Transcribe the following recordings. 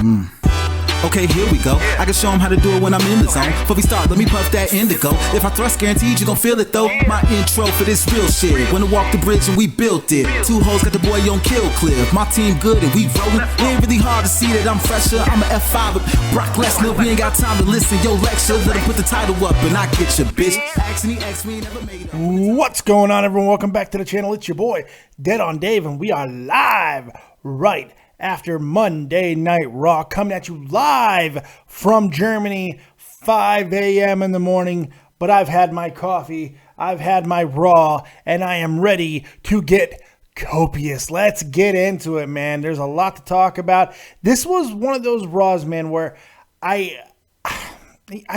Okay, here we go. I can show them how to do it when I'm in the zone. Before we start, let me puff that indigo. If I thrust, guaranteed you gon' feel it though. My intro for this real shit. When I walked the bridge and we built it. Two hoes got the boy on kill cliff. My team good and we rollin'. It ain't really hard to see that I'm fresher. I'm a F5 with Brock Lesnar. We ain't got time to listen. Yo, lecture. Let him put the title up and I get your bitch. Ask me, never made up. What's going on, everyone? Welcome back to the channel. It's your boy, Dead on Dave, and we are live right after Monday Night Raw, coming at you live from Germany, 5 a.m. in the morning. But I've had my coffee, I've had my Raw, and I am ready to get copious. Let's get into it, man. There's a lot to talk about. This was one of those Raws, man, where I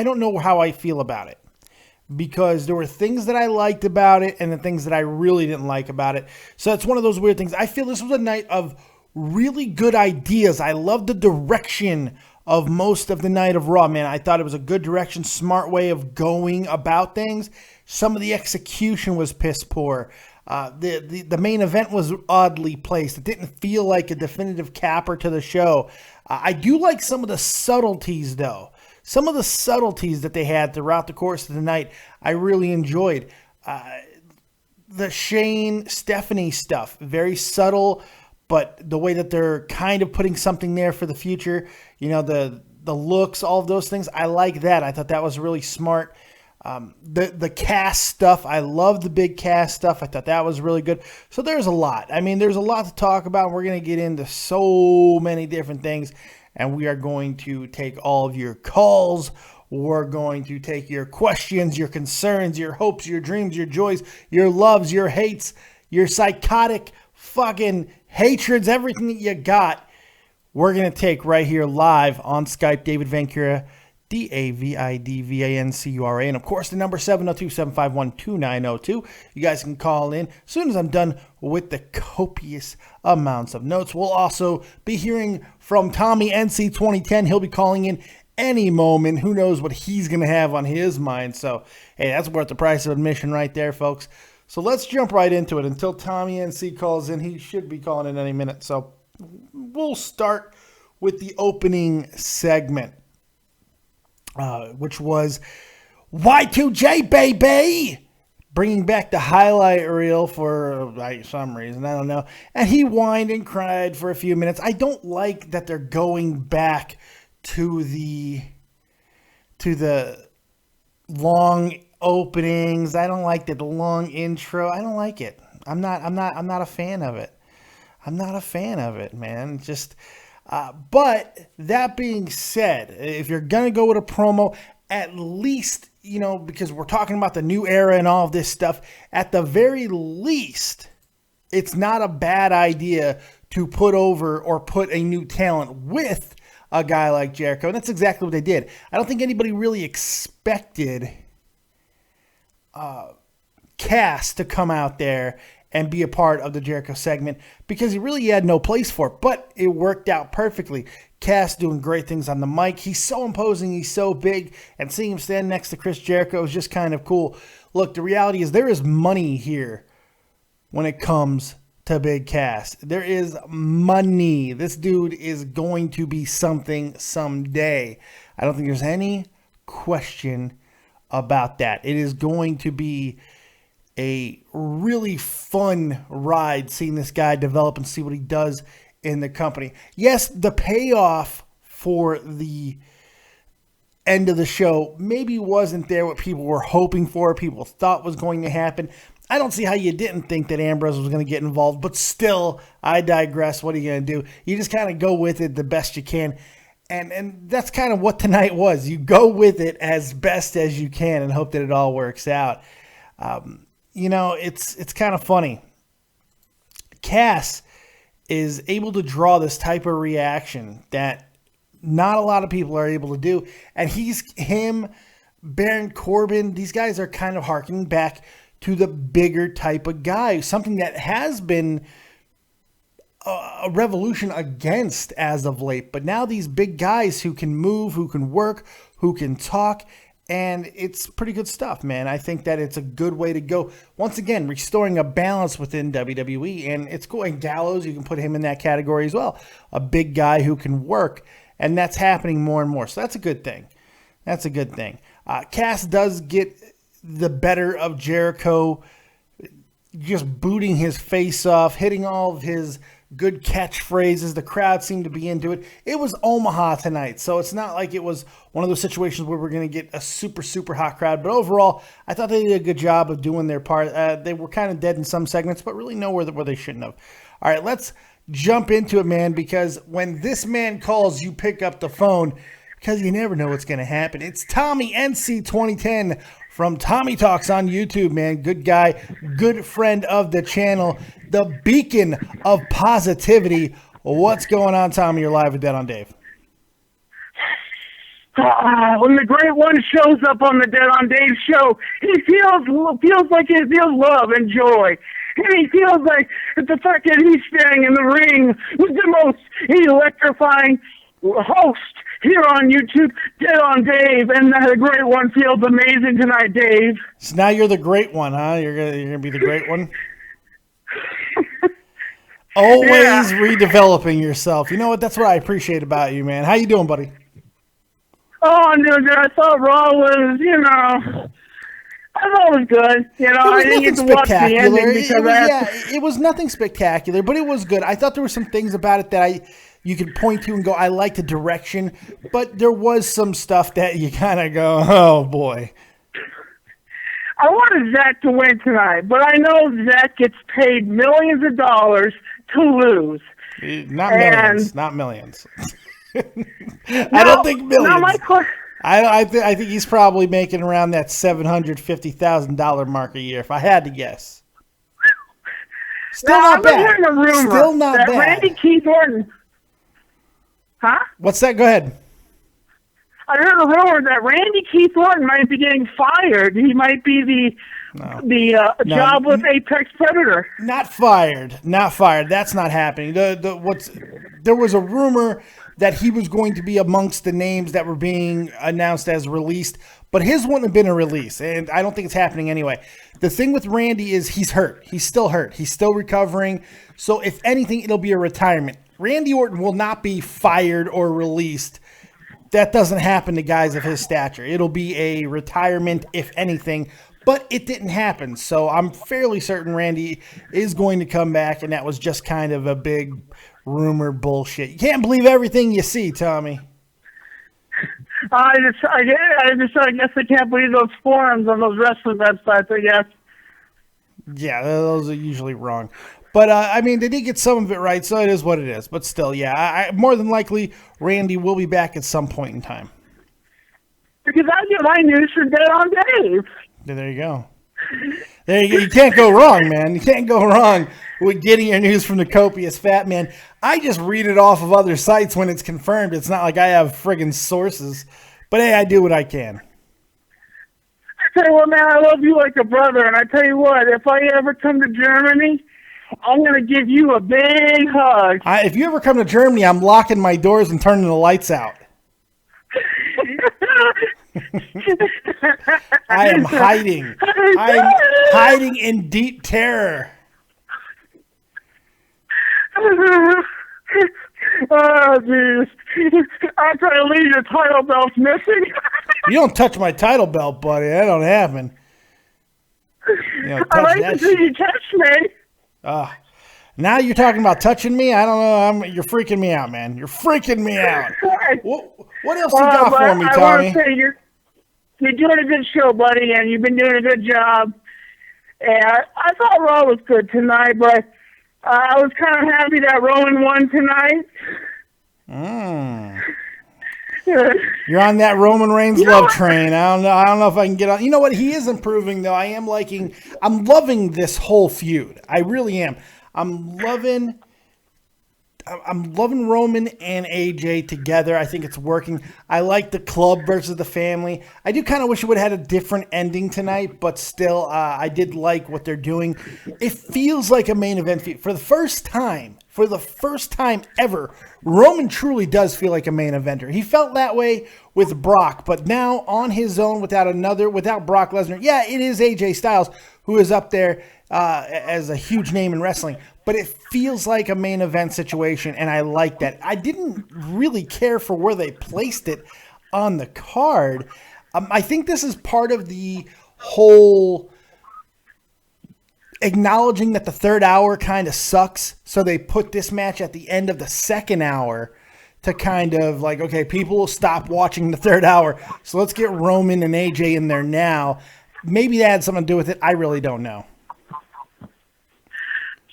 don't know how I feel about it, because there were things that I liked about it and the things that I really didn't like about it. So it's one of those weird things. I feel this was a night of really good ideas. I love the direction of most of the night of Raw, man. I thought it was a good direction, smart way of going about things. Some of the execution was piss poor. The main event was oddly placed. It didn't feel like a definitive capper to the show. I do like some of the subtleties, though. Some of the subtleties that they had throughout the course of the night, I really enjoyed. The Shane, Stephanie stuff, very subtle, but the way that they're kind of putting something there for the future, you know, the looks, all of those things, I like that. I thought that was really smart. The cast stuff, I love the big cast stuff. I thought that was really good. So there's a lot. I mean, there's a lot to talk about. We're going to get into so many different things, and we are going to take all of your calls. We're going to take your questions, your concerns, your hopes, your dreams, your joys, your loves, your hates, your psychotic fucking hatreds, everything that you got. We're going to take right here live on Skype. David Vancura, DavidVancura. And of course, the number 702-751-2902. You guys can call in as soon as I'm done with the copious amounts of notes. We'll also be hearing from Tommy NC 2010. He'll be calling in any moment. Who knows what he's going to have on his mind. So, hey, that's worth the price of admission right there, folks. So let's jump right into it. Until Tommy NC calls in, he should be calling in any minute. So we'll start with the opening segment, which was Y2J, baby, bringing back the highlight reel for some reason. I don't know. And he whined and cried for a few minutes. I don't like that they're going back to the long openings. I don't like the long intro. I don't like it. I'm not a fan of it. I'm not a fan of it, man. Just but that being said, if you're gonna go with a promo, at least, you know, because we're talking about the new era and all of this stuff, at the very least, it's not a bad idea to put over or put a new talent with a guy like Jericho. And that's exactly what they did. I don't think anybody really expected Cass to come out there and be a part of the Jericho segment, because he really had no place for it, but it worked out perfectly. Cass doing great things on the mic. He's so imposing. He's so big, and seeing him stand next to Chris Jericho is just kind of cool. Look, the reality is there is money here when it comes to Big Cass. There is money. This dude is going to be something someday. I don't think there's any question about that. It is going to be a really fun ride seeing this guy develop and see what he does in the company. Yes, the payoff for the end of the show maybe wasn't there what people were hoping for, people thought was going to happen. I don't see how you didn't think that Ambrose was going to get involved, but still, I digress. What are you going to do? You just kind of go with it the best you can. And that's kind of what tonight was. You go with it as best as you can and hope that it all works out. You know, it's kind of funny. Cass is able to draw this type of reaction that not a lot of people are able to do. And him, Baron Corbin, these guys are kind of harkening back to the bigger type of guy, something that has been a revolution against as of late. But now these big guys who can move, who can work, who can talk, and it's pretty good stuff, man. I think that it's a good way to go. Once again, restoring a balance within WWE, and it's cool. And Gallows, you can put him in that category as well. A big guy who can work. And that's happening more and more. So that's a good thing. That's a good thing. Cass does get the better of Jericho, just booting his face off, hitting all of his good catchphrases. The crowd seemed to be into it. It was Omaha tonight, so it's not like it was one of those situations where we're going to get a super, super hot crowd. But overall, I thought they did a good job of doing their part. They were kind of dead in some segments, but really nowhere where they shouldn't have. All right, let's jump into it, man, because when this man calls, you pick up the phone because you never know what's going to happen. It's Tommy NC 2010 from Tommy Talks on YouTube, man. Good guy, good friend of the channel, the beacon of positivity. What's going on, Tommy? You're live with Dead on Dave. When the great one shows up on the Dead on Dave show, he feels like he feels love and joy. And he feels like the fact that he's standing in the ring with the most electrifying host here on YouTube, Dead on Dave, and the great one feels amazing tonight, Dave. So now you're the great one, huh? You're gonna be the great one? Always redeveloping yourself. You know what? That's what I appreciate about you, man. How you doing, buddy? Oh, I'm doing good. I thought Raw was, I thought it was good. I didn't get to watch the ending because it was nothing spectacular, but it was good. I thought there were some things about it that you could point to and go, I like the direction, but there was some stuff that you kind of go, oh boy. I wanted Zach to win tonight, but I know Zach gets paid millions of dollars to lose. Not millions. I don't think millions. I think he's probably making around that $750,000 mark a year, if I had to guess. Still not bad. Still not bad. Randy Keith Orton. Huh? What's that? Go ahead. I heard a rumor that Randy Keith Orton might be getting fired. He might be the job with Apex Predator. Not fired. That's not happening. There was a rumor that he was going to be amongst the names that were being announced as released, but his wouldn't have been a release, and I don't think it's happening anyway. The thing with Randy is he's hurt. He's still hurt. He's still recovering. So if anything, it'll be a retirement. Randy Orton will not be fired or released. That doesn't happen to guys of his stature. It'll be a retirement, if anything, but it didn't happen. So I'm fairly certain Randy is going to come back, and that was just kind of a big rumor bullshit. You can't believe everything you see, Tommy. I guess I can't believe those forums on those wrestling websites, I guess. Yeah, those are usually wrong. But, they did get some of it right, so it is what it is. But still, yeah, more than likely, Randy will be back at some point in time. Because I get my news from Dead on Dave. There you go. You can't go wrong, man. You can't go wrong with getting your news from the copious fat man. I just read it off of other sites when it's confirmed. It's not like I have friggin' sources. But, hey, I do what I can. I tell you what, man, I love you like a brother. And I tell you what, if I ever come to Germany, I'm going to give you a big hug. If you ever come to Germany, I'm locking my doors and turning the lights out. I am hiding. I'm hiding in deep terror. Oh, jeez. I'm trying to leave your title belt's missing. You don't touch my title belt, buddy. That don't happen. I like to see you touch me. Now you're talking about touching me? I don't know. You're freaking me out, man. You're freaking me out. What else you got for me, Tommy? I want to say you're doing a good show, buddy, and you've been doing a good job. And I thought Raw was good tonight, but I was kind of happy that Roman won tonight. You're on that Roman Reigns love train. I don't know if I can get on. You know what? He is improving, though. I'm loving this whole feud. I really am. I'm loving Roman and AJ together. I think it's working. I like the club versus the family. I do kind of wish it would have had a different ending tonight, but still, I did like what they're doing. It feels like a main event feud. For the first time ever, Roman truly does feel like a main eventer. He felt that way with Brock, but now on his own without Brock Lesnar. Yeah, it is AJ Styles who is up there as a huge name in wrestling, but it feels like a main event situation, and I like that. I didn't really care for where they placed it on the card. I think this is part of the whole acknowledging that the third hour kind of sucks, so they put this match at the end of the second hour to kind of like, okay, people will stop watching the third hour, so let's get Roman and AJ in there now. Maybe that had something to do with it. I really don't know.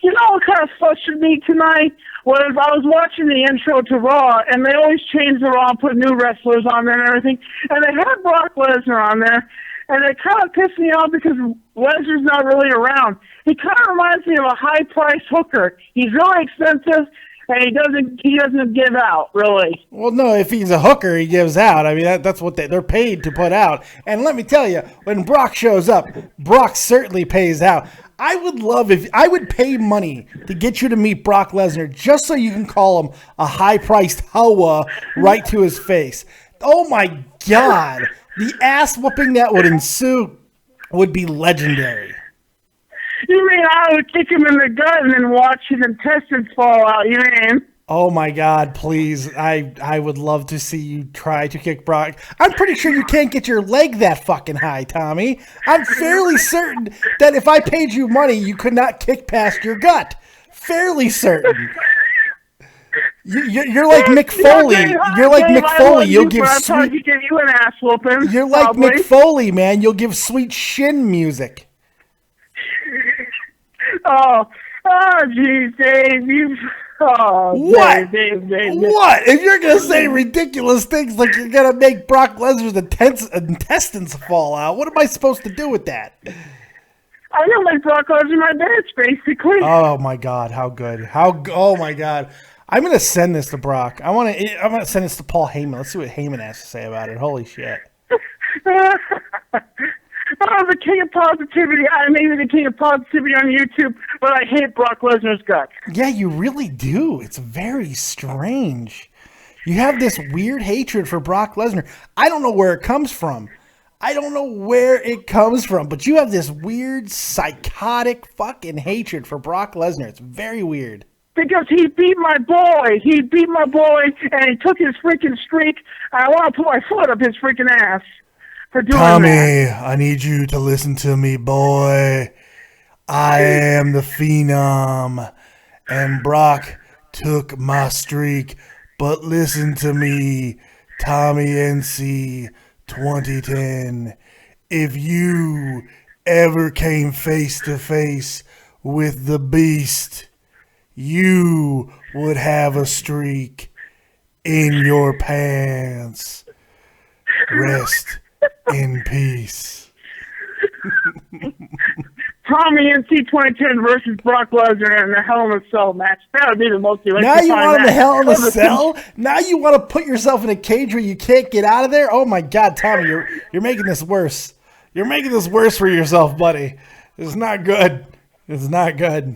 You know what kind of frustrated me tonight was I was watching the intro to Raw, and they always change the Raw and put new wrestlers on there and everything, and they had Brock Lesnar on there, and it kind of pissed me off because Lesnar's not really around. He kind of reminds me of a high-priced hooker. He's really expensive, and he doesn't give out, really. Well, no, if he's a hooker, he gives out. I mean, that's what they're paid to put out. And let me tell you, when Brock shows up, Brock certainly pays out. I would pay money to get you to meet Brock Lesnar just so you can call him a high-priced hoa right to his face. Oh, my God. The ass whooping that would ensue would be legendary. You mean I would kick him in the gut and then watch his intestines fall out, you mean? Oh, my God, please. I would love to see you try to kick Brock. I'm pretty sure you can't get your leg that fucking high, Tommy. I'm fairly certain that if I paid you money, you could not kick past your gut. Fairly certain. You're like Mick Foley. You're like Mick Foley. You'll give sweet... you an ass whooping. You're like Mick Foley, man. You'll give sweet shin music. Geez, Dave, what? Dave. What? If you're going to say ridiculous things like you're going to make Brock Lesnar's intestines fall out, what am I supposed to do with that? I don't like Brock Lesnar my bitch, basically. Oh, my God. How good. Oh, my God. I'm going to send this to Brock. I'm going to send this to Paul Heyman. Let's see what Heyman has to say about it. Holy shit. The king of positivity. I may be the king of positivity on YouTube, but I hate Brock Lesnar's guts. Yeah, you really do. It's very strange. You have this weird hatred for Brock Lesnar. I don't know where it comes from. But you have this weird, psychotic fucking hatred for Brock Lesnar. It's very weird. Because he beat my boy. And he took his freaking streak. And I want to put my foot up his freaking ass. Tommy, I need you to listen to me, boy. I am the Phenom, and Brock took my streak. But listen to me, Tommy NC 2010. If you ever came face to face with the Beast, you would have a streak in your pants. Rest in peace. Tommy NC 2010 versus Brock Lesnar in the Hell in a Cell match. That would be the most electrifying. Now you want him to Hell in a Cell? Now you want to put yourself in a cage where you can't get out of there? Oh my God, Tommy, you're making this worse. You're making this worse for yourself, buddy. It's not good. It's not good.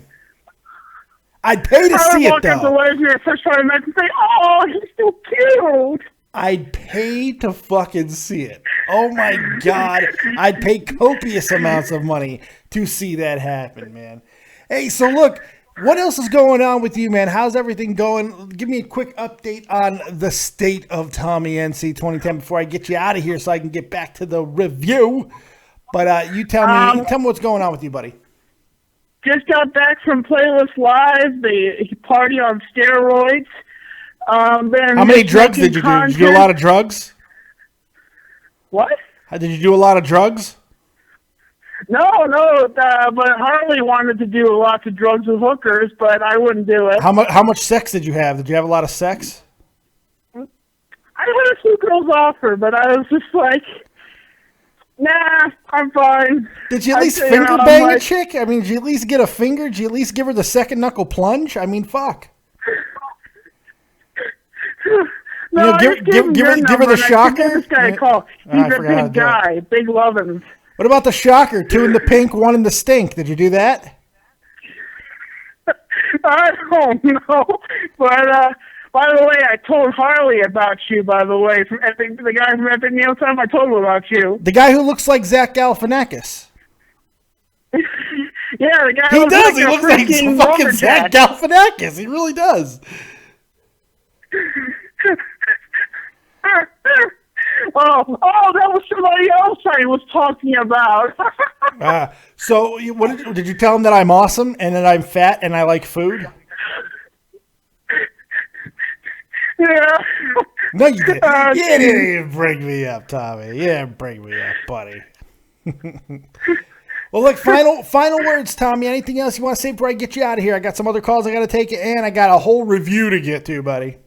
I'd pay to see it, though. I would walk up to Lesnar first time I met and say, "Oh, he's so cute." I'd pay to fucking see it. Oh my God. I'd pay copious amounts of money to see that happen, man. Hey, so look, what else is going on with you, man? How's everything going? Give me a quick update on the state of Tommy NC 2010 before I get you out of here so I can get back to the review. But you tell me what's going on with you, buddy. Just got back from Playlist Live, the party on steroids. How many drugs did you do? Did you do a lot of drugs? What? Did you do a lot of drugs? No, but Harley wanted to do lots of drugs with hookers, but I wouldn't do it. How much sex did you have? Did you have a lot of sex? I had a few girls offer, but I was just like, nah, I'm fine. Did you at least finger bang a chick? I mean, did you at least get a finger? Did you at least give her the second knuckle plunge? I mean, fuck. No, give her the shocker. This guy a call. He's a big guy, big lovin'. What about the shocker? 2 in the pink, 1 in the stink. Did you do that? I don't know, but by the way, I told Harley about you. By the way, from Epic, the guy from Epic Meal Time, I told him about you. The guy who looks like Zach Galifianakis. Yeah, the guy He looks does. like He a looks like freaking fucking Zach lumberjack. Galifianakis. He really does. Oh, that was somebody else I was talking about. So, did you tell him that I'm awesome and that I'm fat and I like food? Yeah. No, you didn't. You didn't even bring me up, Tommy. You didn't bring me up, buddy. Well, look, final words, Tommy. Anything else you want to say before I get you out of here? I got some other calls I got to take, and I got a whole review to get to, buddy.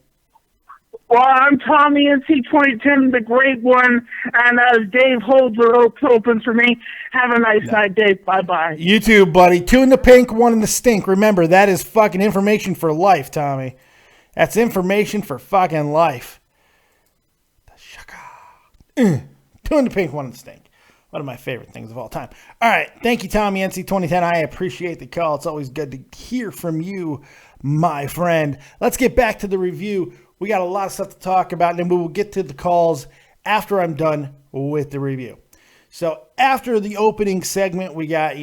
Well, I'm Tommy NC2010, the great one, and as Dave holds the ropes open for me, have a nice night, Dave. Bye-bye. You too, buddy. 2 in the pink, 1 in the stink. Remember, that is fucking information for life, Tommy. That's information for fucking life. 2 in the pink, 1 in the stink. One of my favorite things of all time. All right. Thank you, Tommy NC2010. I appreciate the call. It's always good to hear from you, my friend. Let's get back to the review. We got a lot of stuff to talk about, and then we will get to the calls after I'm done with the review. So after the opening segment, we got,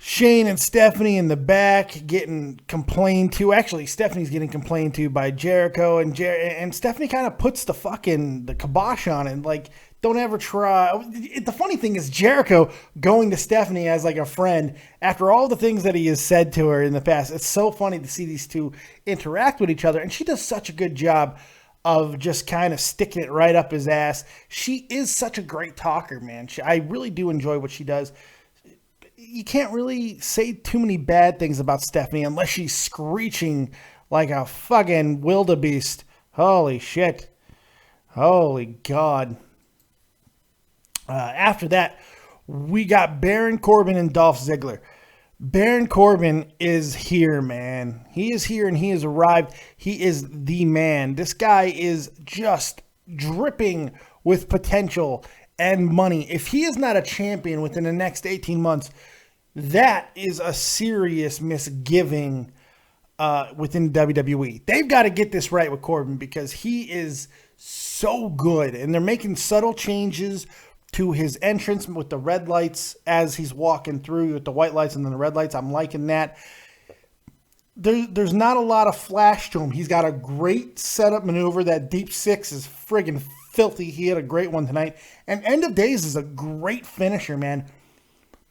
Shane and Stephanie in the back getting complained to. Actually, Stephanie's getting complained to by Jericho, and Stephanie kind of puts the kibosh on it. Like, don't ever try. The funny thing is Jericho going to Stephanie as like a friend after all the things that he has said to her in the past. It's so funny to see these two interact with each other, and she does such a good job of just kind of sticking it right up his ass. She is such a great talker, man. I really do enjoy what she does. You can't really say too many bad things about Stephanie unless she's screeching like a fucking wildebeest. Holy shit. Holy God. After that, we got Baron Corbin and Dolph Ziggler. Baron Corbin is here, man. He is here and he has arrived. He is the man. This guy is just dripping with potential and money. If he is not a champion within the next 18 months, that is a serious misgiving within WWE. They've got to get this right with Corbin because he is so good. And they're making subtle changes to his entrance with the red lights as he's walking through with the white lights and then the red lights. I'm liking that. There's not a lot of flash to him. He's got a great setup maneuver. That deep six is friggin' filthy. He had a great one tonight. And End of Days is a great finisher, man.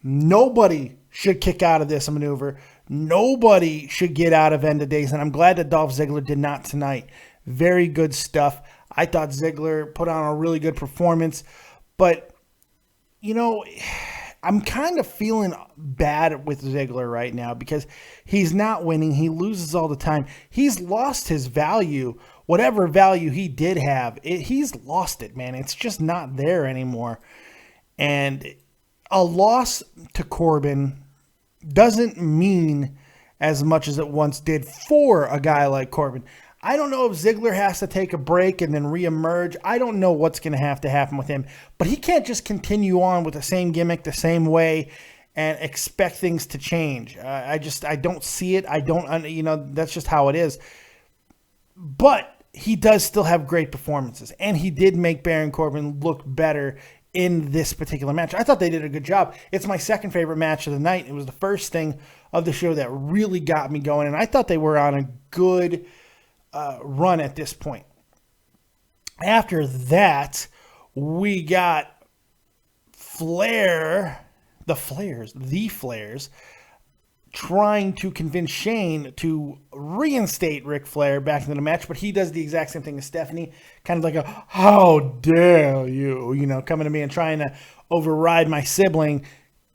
Nobody should kick out of this maneuver. Nobody should get out of End of Days. And I'm glad that Dolph Ziggler did not tonight. Very good stuff. I thought Ziggler put on a really good performance. But, I'm kind of feeling bad with Ziggler right now because he's not winning. He loses all the time. He's lost his value. Whatever value he did have, he's lost it, man. It's just not there anymore. And a loss to Corbin doesn't mean as much as it once did for a guy like Corbin. I don't know if Ziggler has to take a break and then reemerge. I don't know what's going to happen with him. But he can't just continue on with the same gimmick, the same way, and expect things to change. I don't see it. That's just how it is. But he does still have great performances. And he did make Baron Corbin look better in this particular match. I thought they did a good job. It's my second favorite match of the night. It was the first thing of the show that really got me going. And I thought they were on a good run at this point. After that, we got the Flares, trying to convince Shane to reinstate Ric Flair back into the match, but he does the exact same thing as Stephanie, kind of like a, how dare you, coming to me and trying to override my sibling.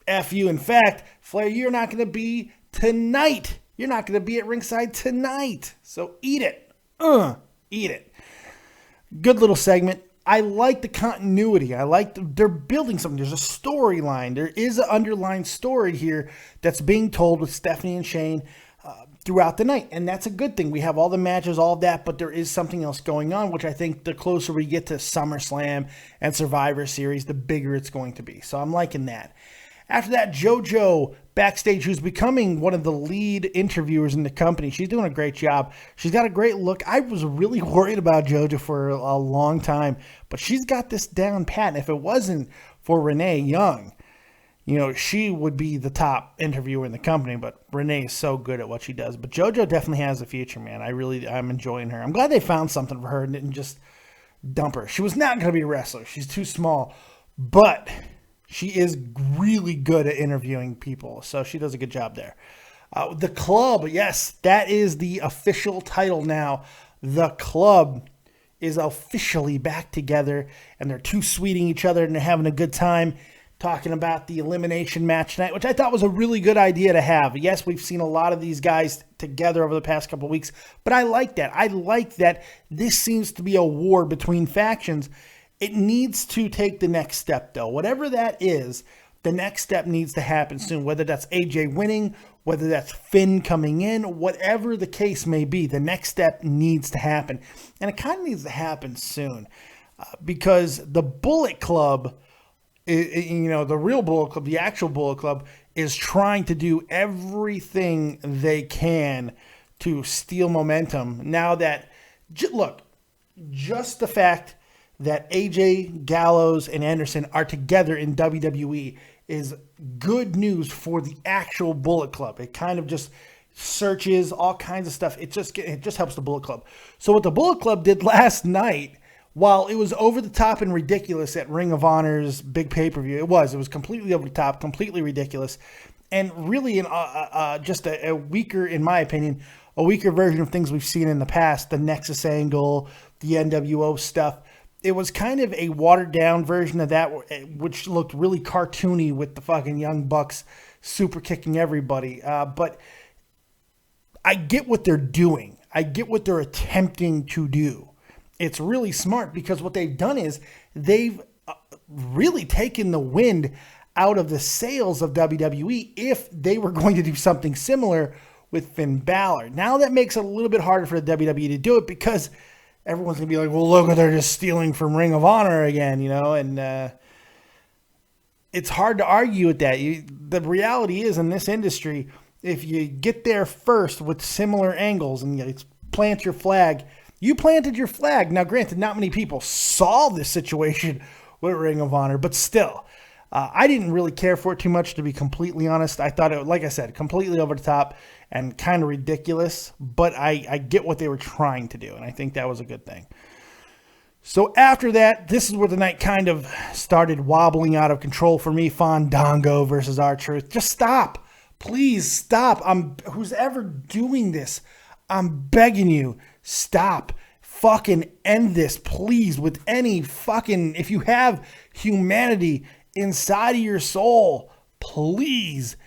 F you. In fact, Flair, you're not going to be tonight. You're not going to be at ringside tonight. So eat it. Eat it. Good little segment. I like the continuity. They're building something. There's a storyline. There is an underlying story here that's being told with Stephanie and Shane throughout the night. And that's a good thing. We have all the matches, all of that, but there is something else going on, which I think the closer we get to SummerSlam and Survivor Series, the bigger it's going to be. So I'm liking that. After that, JoJo backstage, who's becoming one of the lead interviewers in the company. She's doing a great job. She's got a great look. I was really worried about JoJo for a long time, but she's got this down pat. And if it wasn't for Renee Young, she would be the top interviewer in the company, but Renee is so good at what she does. But JoJo definitely has a future, man. I'm enjoying her. I'm glad they found something for her and didn't just dump her. She was not going to be a wrestler. She's too small, but she is really good at interviewing people, so she does a good job there. The Club, yes, that is the official title now. The Club is officially back together, and they're two-sweeting each other, and they're having a good time talking about the elimination match tonight, which I thought was a really good idea to have. Yes, we've seen a lot of these guys together over the past couple of weeks, but I like that. I like that this seems to be a war between factions. It needs to take the next step, though. Whatever that is, the next step needs to happen soon, whether that's AJ winning, whether that's Finn coming in, whatever the case may be, the next step needs to happen. And it kind of needs to happen soon because the Bullet Club, the real Bullet Club, the actual Bullet Club, is trying to do everything they can to steal momentum. Now that, look, just the fact that AJ, Gallows, and Anderson are together in WWE is good news for the actual Bullet Club. It kind of just searches all kinds of stuff. It just helps the Bullet Club. So what the Bullet Club did last night, while it was over the top and ridiculous at Ring of Honor's big pay-per-view, it was completely over the top, completely ridiculous, and really just a weaker, in my opinion, a weaker version of things we've seen in the past, the Nexus angle, the NWO stuff. It was kind of a watered-down version of that, which looked really cartoony with the fucking Young Bucks super kicking everybody. But I get what they're doing. I get what they're attempting to do. It's really smart because what they've done is they've really taken the wind out of the sails of WWE if they were going to do something similar with Finn Balor. Now that makes it a little bit harder for the WWE to do it because everyone's going to be like, well, look, they're just stealing from Ring of Honor again, and it's hard to argue with that. The reality is in this industry, if you get there first with similar angles and you plant your flag, you planted your flag. Now, granted, not many people saw this situation with Ring of Honor, but still, I didn't really care for it too much, to be completely honest. I thought it, like I said, completely over the top and kind of ridiculous, but I get what they were trying to do, and I think that was a good thing. So after that, this is where the night kind of started wobbling out of control for me. Fandango versus R-Truth. Just stop. Please stop. Who's ever doing this, I'm begging you, stop. Fucking end this, please, with any fucking, if you have humanity inside of your soul, please,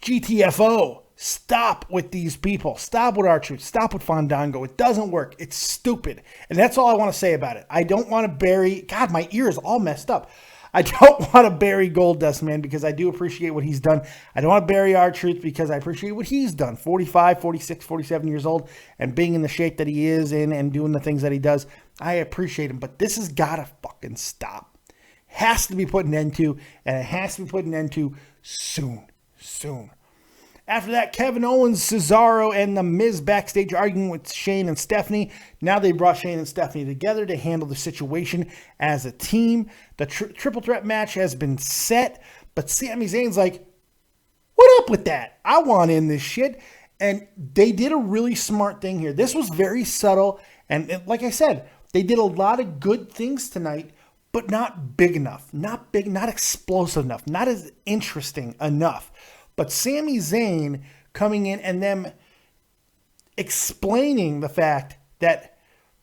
GTFO, stop with these people. Stop with R-Truth. Stop with Fandango. It doesn't work. It's stupid. And that's all I want to say about it. I don't want to bury, God, my ear is all messed up. I don't want to bury Goldust, man, because I do appreciate what he's done. I don't want to bury R-Truth because I appreciate what he's done. 45, 46, 47 years old and being in the shape that he is in and doing the things that he does. I appreciate him, but this has got to fucking stop. Has to be put an end to, and it has to be put an end to soon. After that, Kevin Owens, Cesaro, and The Miz backstage arguing with Shane and Stephanie. Now they brought Shane and Stephanie together to handle the situation as a team. The triple threat match has been set, but Sami Zayn's like, what up with that? I want in this shit. And they did a really smart thing here. This was very subtle, and like I said, they did a lot of good things tonight, but not big enough. Not big, not explosive enough, not as interesting enough. But Sami Zayn coming in and them explaining the fact that,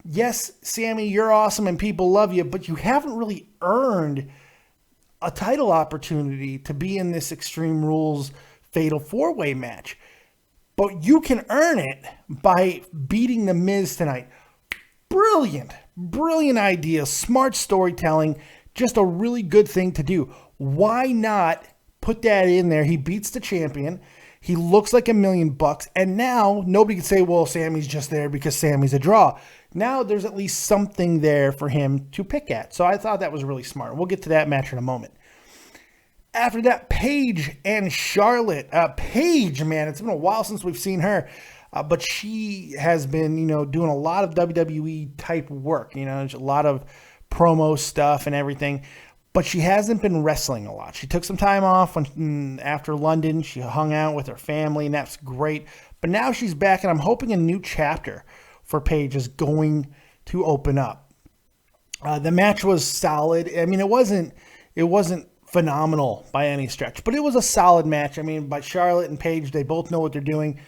yes, Sami, you're awesome and people love you, but you haven't really earned a title opportunity to be in this Extreme Rules Fatal 4-Way match. But you can earn it by beating The Miz tonight. Brilliant idea, smart storytelling, just a really good thing to do. Why not put that in there? He beats the champion. He looks like $1 million. And now nobody can say, well, Sammy's just there because Sammy's a draw. Now there's at least something there for him to pick at. So I thought that was really smart. We'll get to that match in a moment. After that, Paige and Charlotte. Paige, man, it's been a while since we've seen her. But she has been, doing a lot of WWE type work. There's a lot of promo stuff and everything. but she hasn't been wrestling a lot. She took some time off after London. She hung out with her family, and that's great. But now she's back, and I'm hoping a new chapter for Paige is going to open up. The match was solid. I mean, it wasn't phenomenal by any stretch, but it was a solid match. I mean, by Charlotte and Paige, they both know what they're doing.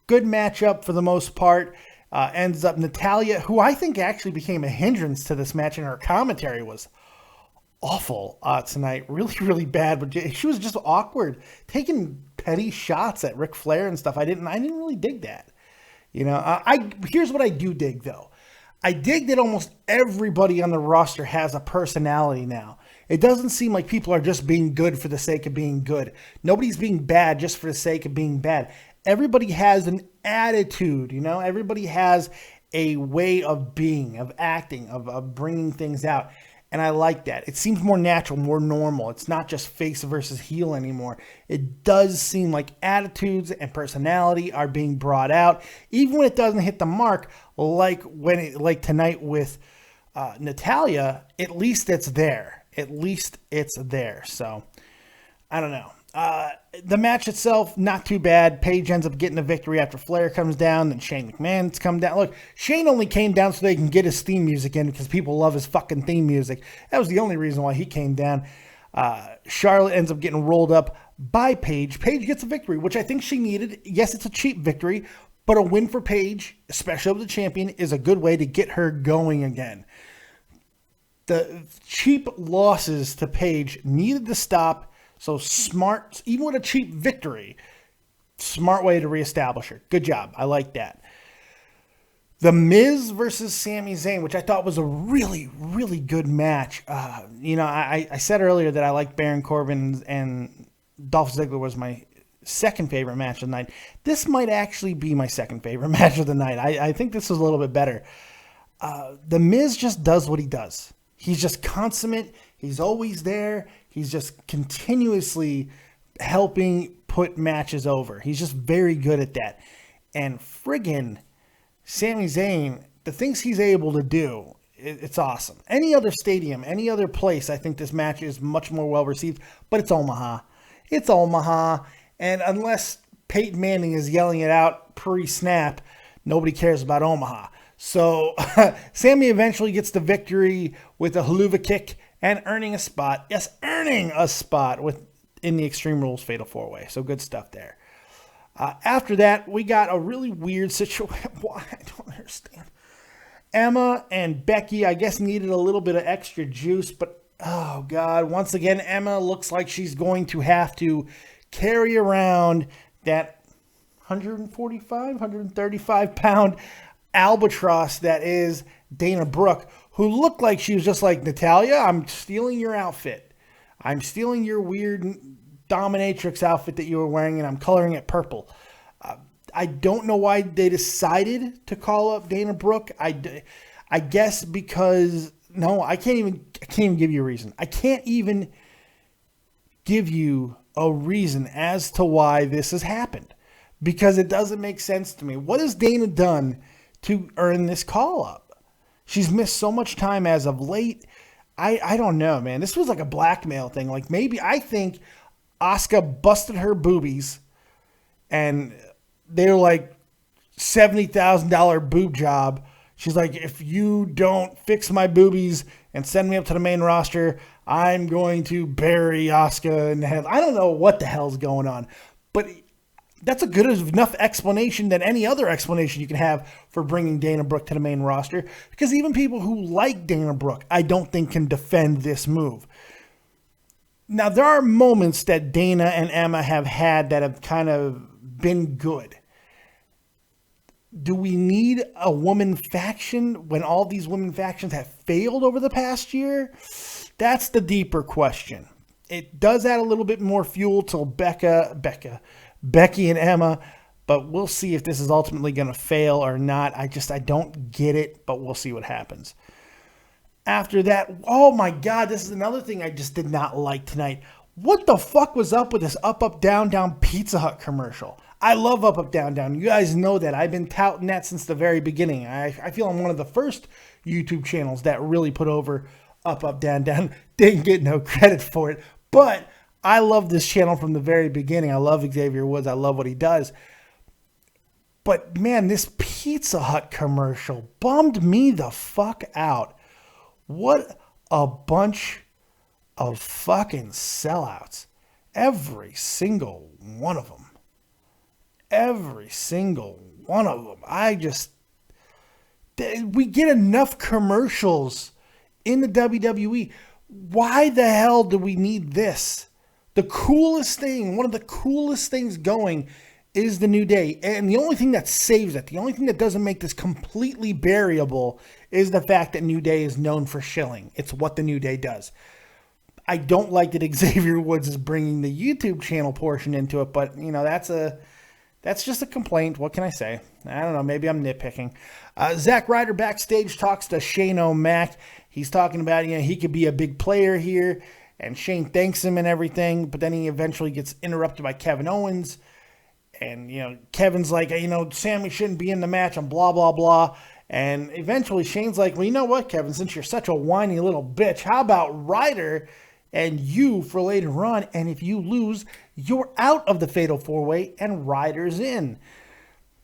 Good matchup for the most part. Ends up Natalya, who I think actually became a hindrance to this match, and her commentary was awful tonight. Really, really bad. But she was just awkward, taking petty shots at Ric Flair and stuff. I didn't really dig that. You know, here's what I do dig though. I dig that almost everybody on the roster has a personality now. It doesn't seem like people are just being good for the sake of being good. Nobody's being bad just for the sake of being bad. Everybody has an attitude, you know. Everybody has a way of being, of acting, of bringing things out. And I like that. It seems more natural, more normal. It's not just face versus heel anymore. It does seem like attitudes and personality are being brought out, even when it doesn't hit the mark. Like tonight with Natalya, at least it's there. At least it's there. So I don't know. The match itself, not too bad. Paige ends up getting the victory after Flair comes down. Then Shane McMahon's come down. Look, Shane only came down so they can get his theme music in because people love his fucking theme music. That was the only reason why he came down. Charlotte ends up getting rolled up by Paige. Paige gets a victory, which I think she needed. Yes, it's a cheap victory, but a win for Paige, especially over the champion, is a good way to get her going again. The cheap losses to Paige needed to stop. So smart, even with a cheap victory, smart way to reestablish her. Good job. I like that. The Miz versus Sami Zayn, which I thought was a really, really good match. I said earlier that I like Baron Corbin and Dolph Ziggler was my second favorite match of the night. This might actually be my second favorite match of the night. I think this was a little bit better. The Miz just does what he does. He's just consummate. He's always there. He's just continuously helping put matches over. He's just very good at that. And friggin' Sami Zayn, the things he's able to do, it's awesome. Any other stadium, any other place, I think this match is much more well received. But it's Omaha. It's Omaha. And unless Peyton Manning is yelling it out pre-snap, nobody cares about Omaha. So Sammy eventually gets the victory with a haluva kick and earning a spot. Yes, earning a spot in the Extreme Rules Fatal 4-Way. So good stuff there. After that, we got a really weird situation. Why? I don't understand. Emma and Becky, I guess, needed a little bit of extra juice. But, oh, God. Once again, Emma looks like she's going to have to carry around that 145, 135-pound albatross that is Dana Brooke, who looked like she was just like, Natalya, I'm stealing your outfit. I'm stealing your weird dominatrix outfit that you were wearing, and I'm coloring it purple. I don't know why they decided to call up Dana Brooke. I guess because, no, I can't even give you a reason. I can't even give you a reason as to why this has happened, because it doesn't make sense to me. What has Dana done to earn this call up? She's missed so much time as of late. I don't know, man. This was like a blackmail thing. Like, maybe I think Asuka busted her boobies and they're like $70,000 boob job. She's like, if you don't fix my boobies and send me up to the main roster, I'm going to bury Asuka in the head. I don't know what the hell's going on, but that's a good enough explanation than any other explanation you can have for bringing Dana Brooke to the main roster, because even people who like Dana Brooke, I don't think can defend this move. Now, there are moments that Dana and Emma have had that have kind of been good. Do we need a woman faction when all these women factions have failed over the past year? That's the deeper question. It does add a little bit more fuel to Becky and Emma, but we'll see if this is ultimately going to fail or not. I don't get it, but we'll see what happens. After that, oh my God, this is another thing I just did not like tonight. What the fuck was up with this Up, Up, Down, Down Pizza Hut commercial? I love Up, Up, Down, Down. You guys know that. I've been touting that since the very beginning. I feel I'm one of the first YouTube channels that really put over Up, up, down, down. Didn't get no credit for it. But I love this channel from the very beginning. I love Xavier Woods. I love what he does. But, man, this Pizza Hut commercial bummed me the fuck out. What a bunch of fucking sellouts. Every single one of them. Every single one of them. We get enough commercials in the WWE. Why the hell do we need this? The coolest thing, one of the coolest things going is the New Day. And the only thing that saves it, the only thing that doesn't make this completely bearable is the fact that New Day is known for shilling. It's what the New Day does. I don't like that Xavier Woods is bringing the YouTube channel portion into it, but, you know, that's just a complaint. What can I say? I don't know. Maybe I'm nitpicking. Zack Ryder backstage talks to Shane O'Mac. He's talking about, you know, he could be a big player here, and Shane thanks him and everything, but then he eventually gets interrupted by Kevin Owens. And, you know, Kevin's like, you know, Sammy shouldn't be in the match and blah, blah, blah. And eventually Shane's like, well, you know what, Kevin, since you're such a whiny little bitch, how about Ryder and you for later on? And if you lose, you're out of the Fatal 4-Way and Ryder's in.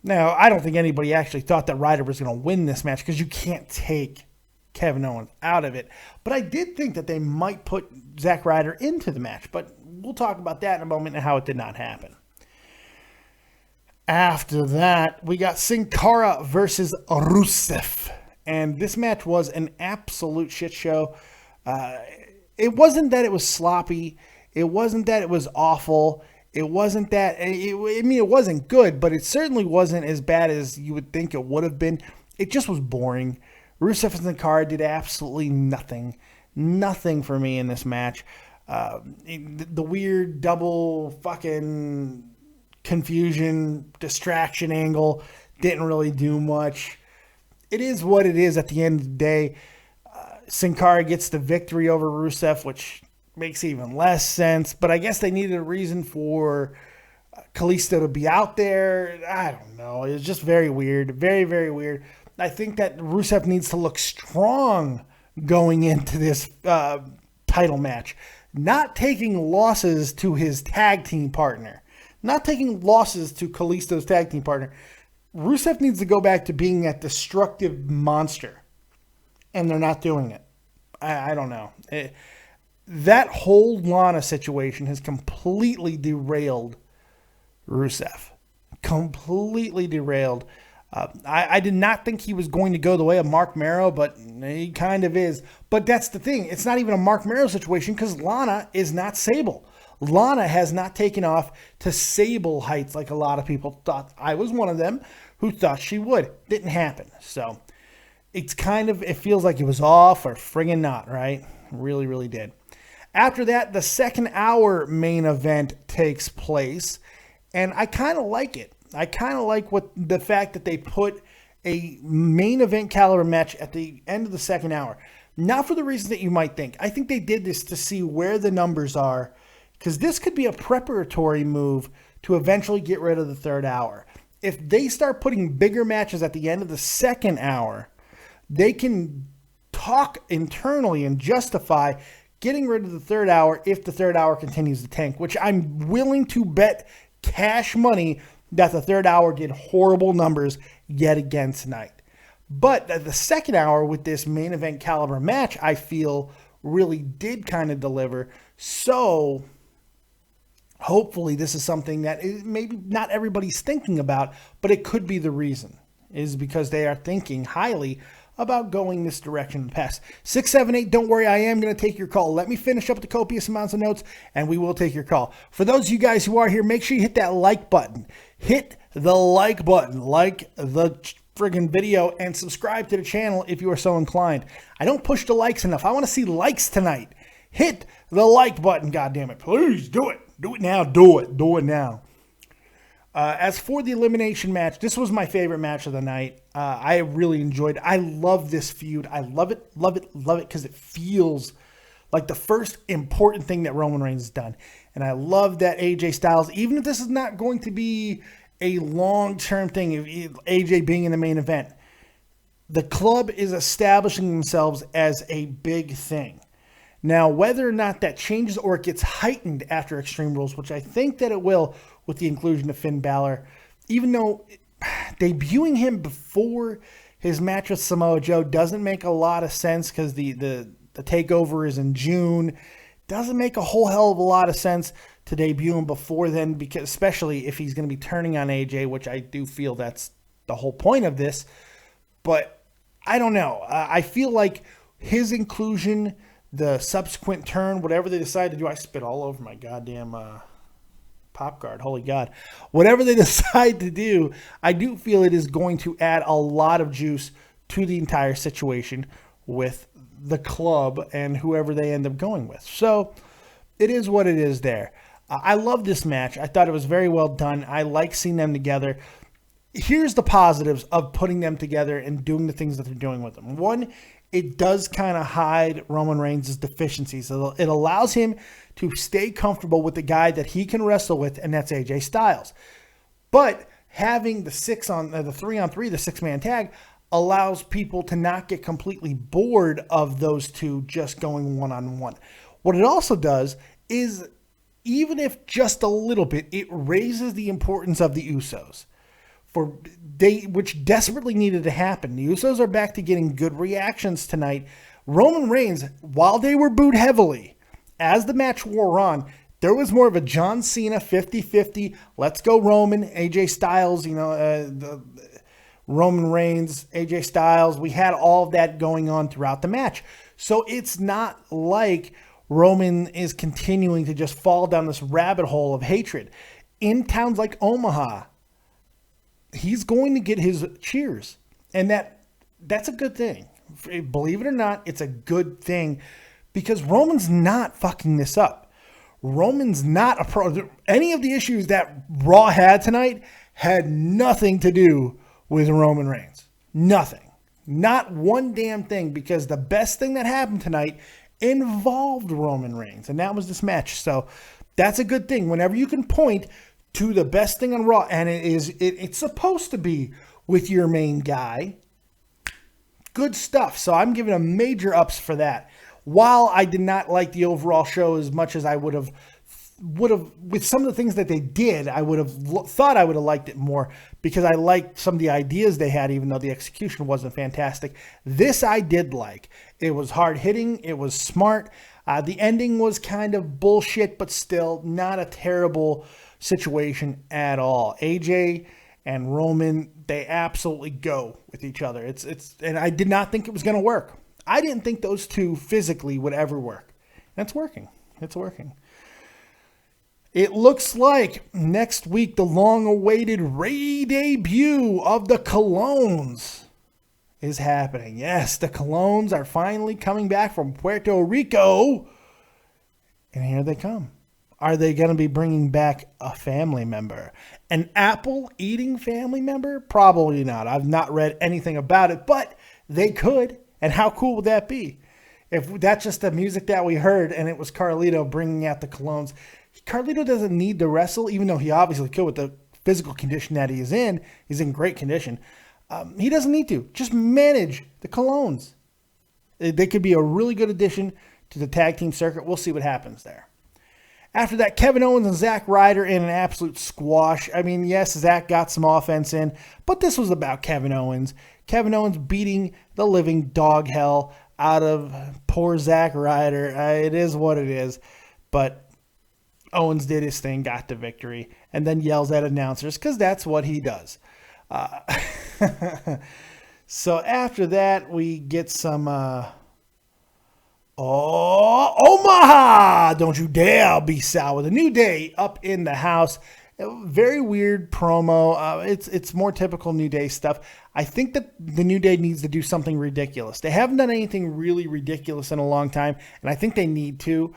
Now, I don't think anybody actually thought that Ryder was going to win this match because you can't take Kevin Owens out of it. But I did think that they might put Zack Ryder into the match. But we'll talk about that in a moment and how it did not happen. After that, we got Sin Cara versus Rusev. And this match was an absolute shit show. It wasn't that it was sloppy. It wasn't that it was awful. It wasn't that... it wasn't good, but it certainly wasn't as bad as you would think it would have been. It just was boring. Rusev and Sin Cara did absolutely nothing. Nothing for me in this match. The weird double fucking... confusion, distraction angle didn't really do much. It is what it is at the end of the day. Sin Cara gets the victory over Rusev, which makes even less sense. But I guess they needed a reason for Kalisto to be out there. I don't know. It was just very weird. Very, very weird. I think that Rusev needs to look strong going into this title match. Not taking losses to his tag team partner. Not taking losses to Kalisto's tag team partner. Rusev needs to go back to being that destructive monster. And they're not doing it. I don't know. That whole Lana situation has completely derailed Rusev. Completely derailed. I did not think he was going to go the way of Mark Marrow, but he kind of is. But that's the thing. It's not even a Mark Marrow situation because Lana is not Sable. Lana has not taken off to Sable heights like a lot of people thought. I was one of them who thought she would. Didn't happen. So it's it feels like it was off or friggin' not, right? Really, really did. After that, the second hour main event takes place, and I kind of like it. I kind of like the fact that they put a main event caliber match at the end of the second hour. Not for the reasons that you might think. I think they did this to see where the numbers are, because this could be a preparatory move to eventually get rid of the third hour. If they start putting bigger matches at the end of the second hour, they can talk internally and justify getting rid of the third hour if the third hour continues to tank, which I'm willing to bet cash money that the third hour did horrible numbers yet again tonight. But the second hour with this main event caliber match, I feel really did kind of deliver. So hopefully this is something that maybe not everybody's thinking about, but it could be the reason, is because they are thinking highly about going this direction in the past. 678, don't worry, I am going to take your call. Let me finish up the copious amounts of notes, and we will take your call. For those of you guys who are here, make sure you hit that like button. Hit the like button, like the friggin' video, and subscribe to the channel if you are so inclined. I don't push the likes enough. I want to see likes tonight. Hit the like button, goddammit. Please do it. Do it now. Do it. Do it now. As for the elimination match, this was my favorite match of the night. I really enjoyed it. I love this feud. I love it, love it, love it, because it feels like the first important thing that Roman Reigns has done. And I love that AJ Styles, even if this is not going to be a long-term thing, AJ being in the main event, the club is establishing themselves as a big thing. Now, whether or not that changes or it gets heightened after Extreme Rules, which I think that it will with the inclusion of Finn Balor, even though debuting him before his match with Samoa Joe doesn't make a lot of sense because the takeover is in June. Doesn't make a whole hell of a lot of sense to debut him before then, because especially if he's going to be turning on AJ, which I do feel that's the whole point of this. But I don't know. I feel like his inclusion, the subsequent turn, whatever they decide to do, I spit all over my goddamn pop guard. Holy God. Whatever they decide to do, I do feel it is going to add a lot of juice to the entire situation with the club and whoever they end up going with. So it is what it is there. I love this match. I thought it was very well done. I like seeing them together. Here's the positives of putting them together and doing the things that they're doing with them. One, it does kind of hide Roman Reigns' deficiencies. So it allows him to stay comfortable with the guy that he can wrestle with, and that's AJ Styles. But having the 3-on-3, the 6-man tag, allows people to not get completely bored of those two just going one-on-one. What it also does is, even if just a little bit, it raises the importance of the Usos. Which desperately needed to happen. The Usos are back to getting good reactions tonight. Roman Reigns, while they were booed heavily, as the match wore on, there was more of a John Cena 50-50, let's go Roman, AJ Styles, the Roman Reigns, AJ Styles. We had all of that going on throughout the match. So it's not like Roman is continuing to just fall down this rabbit hole of hatred. In towns like Omaha, he's going to get his cheers. And that's a good thing. Believe it or not, it's a good thing because Roman's not fucking this up. Roman's not a pro. Any of the issues that Raw had tonight had nothing to do with Roman Reigns. Nothing. Not one damn thing, because the best thing that happened tonight involved Roman Reigns, and that was this match. So that's a good thing. Whenever you can point to the best thing on Raw, and it's supposed to be with your main guy, good stuff. So I'm giving a major ups for that. While I did not like the overall show as much as I would have, with some of the things that they did, I would have thought I would have liked it more, because I liked some of the ideas they had, even though the execution wasn't fantastic. This I did like. It was hard hitting. It was smart. The ending was kind of bullshit, but still not a terrible situation at all. AJ and Roman, they absolutely go with each other. And I did not think it was going to work. I didn't think those two physically would ever work. And it's working. It's working. It looks like next week the long-awaited re-debut of the Colognes is happening. Yes, the Colognes are finally coming back from Puerto Rico. And here they come. Are they going to be bringing back a family member? An apple-eating family member? Probably not. I've not read anything about it, but they could. And how cool would that be? If that's just the music that we heard and it was Carlito bringing out the Colognes. Carlito doesn't need to wrestle, even though he obviously could with the physical condition that he is in. He's in great condition. He doesn't need to. Just manage the Colognes. They could be a really good addition to the tag team circuit. We'll see what happens there. After that, Kevin Owens and Zack Ryder in an absolute squash. I mean, yes, Zack got some offense in, but this was about Kevin Owens. Kevin Owens beating the living dog hell out of poor Zack Ryder. It is what it is. But Owens did his thing, got the victory, and then yells at announcers because that's what he does. So after that, we get some Omaha! Don't you dare be sour. The New Day up in the house. Very weird promo. It's more typical New Day stuff. I think that the New Day needs to do something ridiculous. They haven't done anything really ridiculous in a long time, and I think they need to.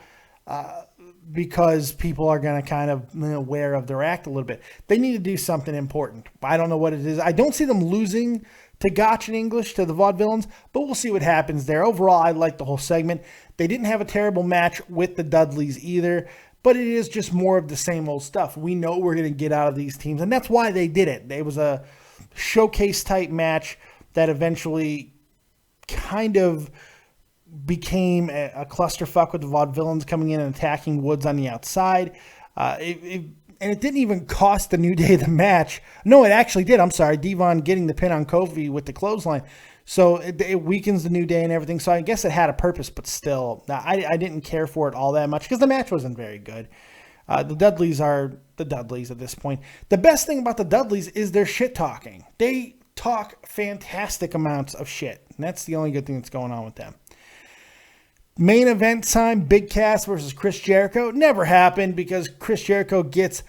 Because people are going to kind of aware of their act a little bit. They need to do something important. I don't know what it is. I don't see them losing to Gotch in English, to the Vaudevillains, but we'll see what happens there. Overall, I like the whole segment. They didn't have a terrible match with the Dudleys either, but it is just more of the same old stuff. We know we're going to get out of these teams, and that's why they did it. It was a showcase-type match. that eventually kind of became a clusterfuck with the Vaudevillains coming in and attacking Woods on the outside. And it didn't even cost the New Day the match. No, it actually did. I'm sorry. Devon getting the pin on Kofi with the clothesline. So it weakens the New Day and everything. So I guess it had a purpose, but still, I didn't care for it all that much because the match wasn't very good. The Dudleys are the Dudleys at this point. The best thing about the Dudleys is their shit talking. They talk fantastic amounts of shit. And that's the only good thing that's going on with them. Main event time, Big Cass versus Chris Jericho. Never happened because Chris Jericho gets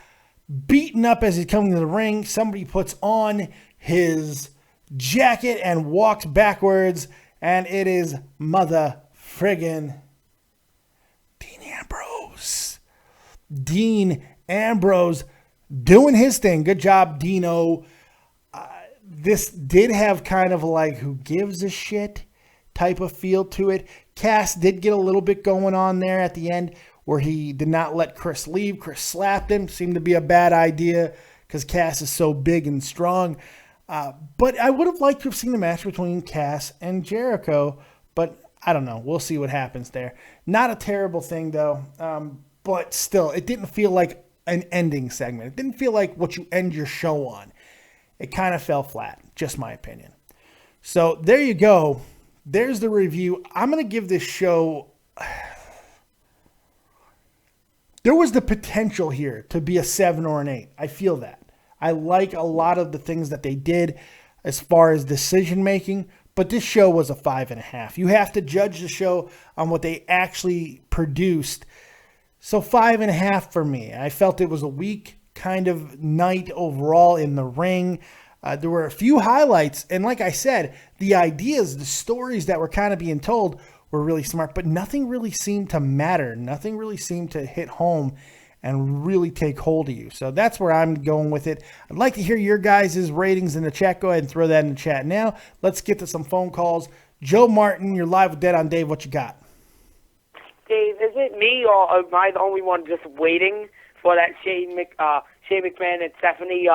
beaten up as he's coming to the ring. Somebody puts on his jacket and walks backwards, and it is mother friggin' Dean Ambrose. Dean Ambrose doing his thing. Good job, Dino. This did have kind of like who gives a shit type of feel to it. Cass did get a little bit going on there at the end where he did not let Chris leave. Chris slapped him. Seemed to be a bad idea because Cass is so big and strong. But I would have liked to have seen the match between Cass and Jericho, but I don't know. We'll see what happens there. Not a terrible thing, though, but still, it didn't feel like an ending segment. It didn't feel like what you end your show on. It kind of fell flat, just my opinion. So there you go. There's the review. I'm going to give this show... There was the potential here to be a 7 or an 8. I feel that. I like a lot of the things that they did as far as decision making, but this show was a 5.5. You have to judge the show on what they actually produced. So 5.5 for me. I felt it was a weak kind of night overall in the ring. There were a few highlights, and like I said, the ideas, the stories that were kind of being told were really smart, but nothing really seemed to matter. Nothing really seemed to hit home and really take hold of you. So that's where I'm going with it. I'd like to hear your guys' ratings in the chat. Go ahead and throw that in the chat now. Let's get to some phone calls. Joe Martin, you're live with Dead on Dave. What you got? Dave, is it me or am I the only one just waiting for that Shane McMahon and Stephanie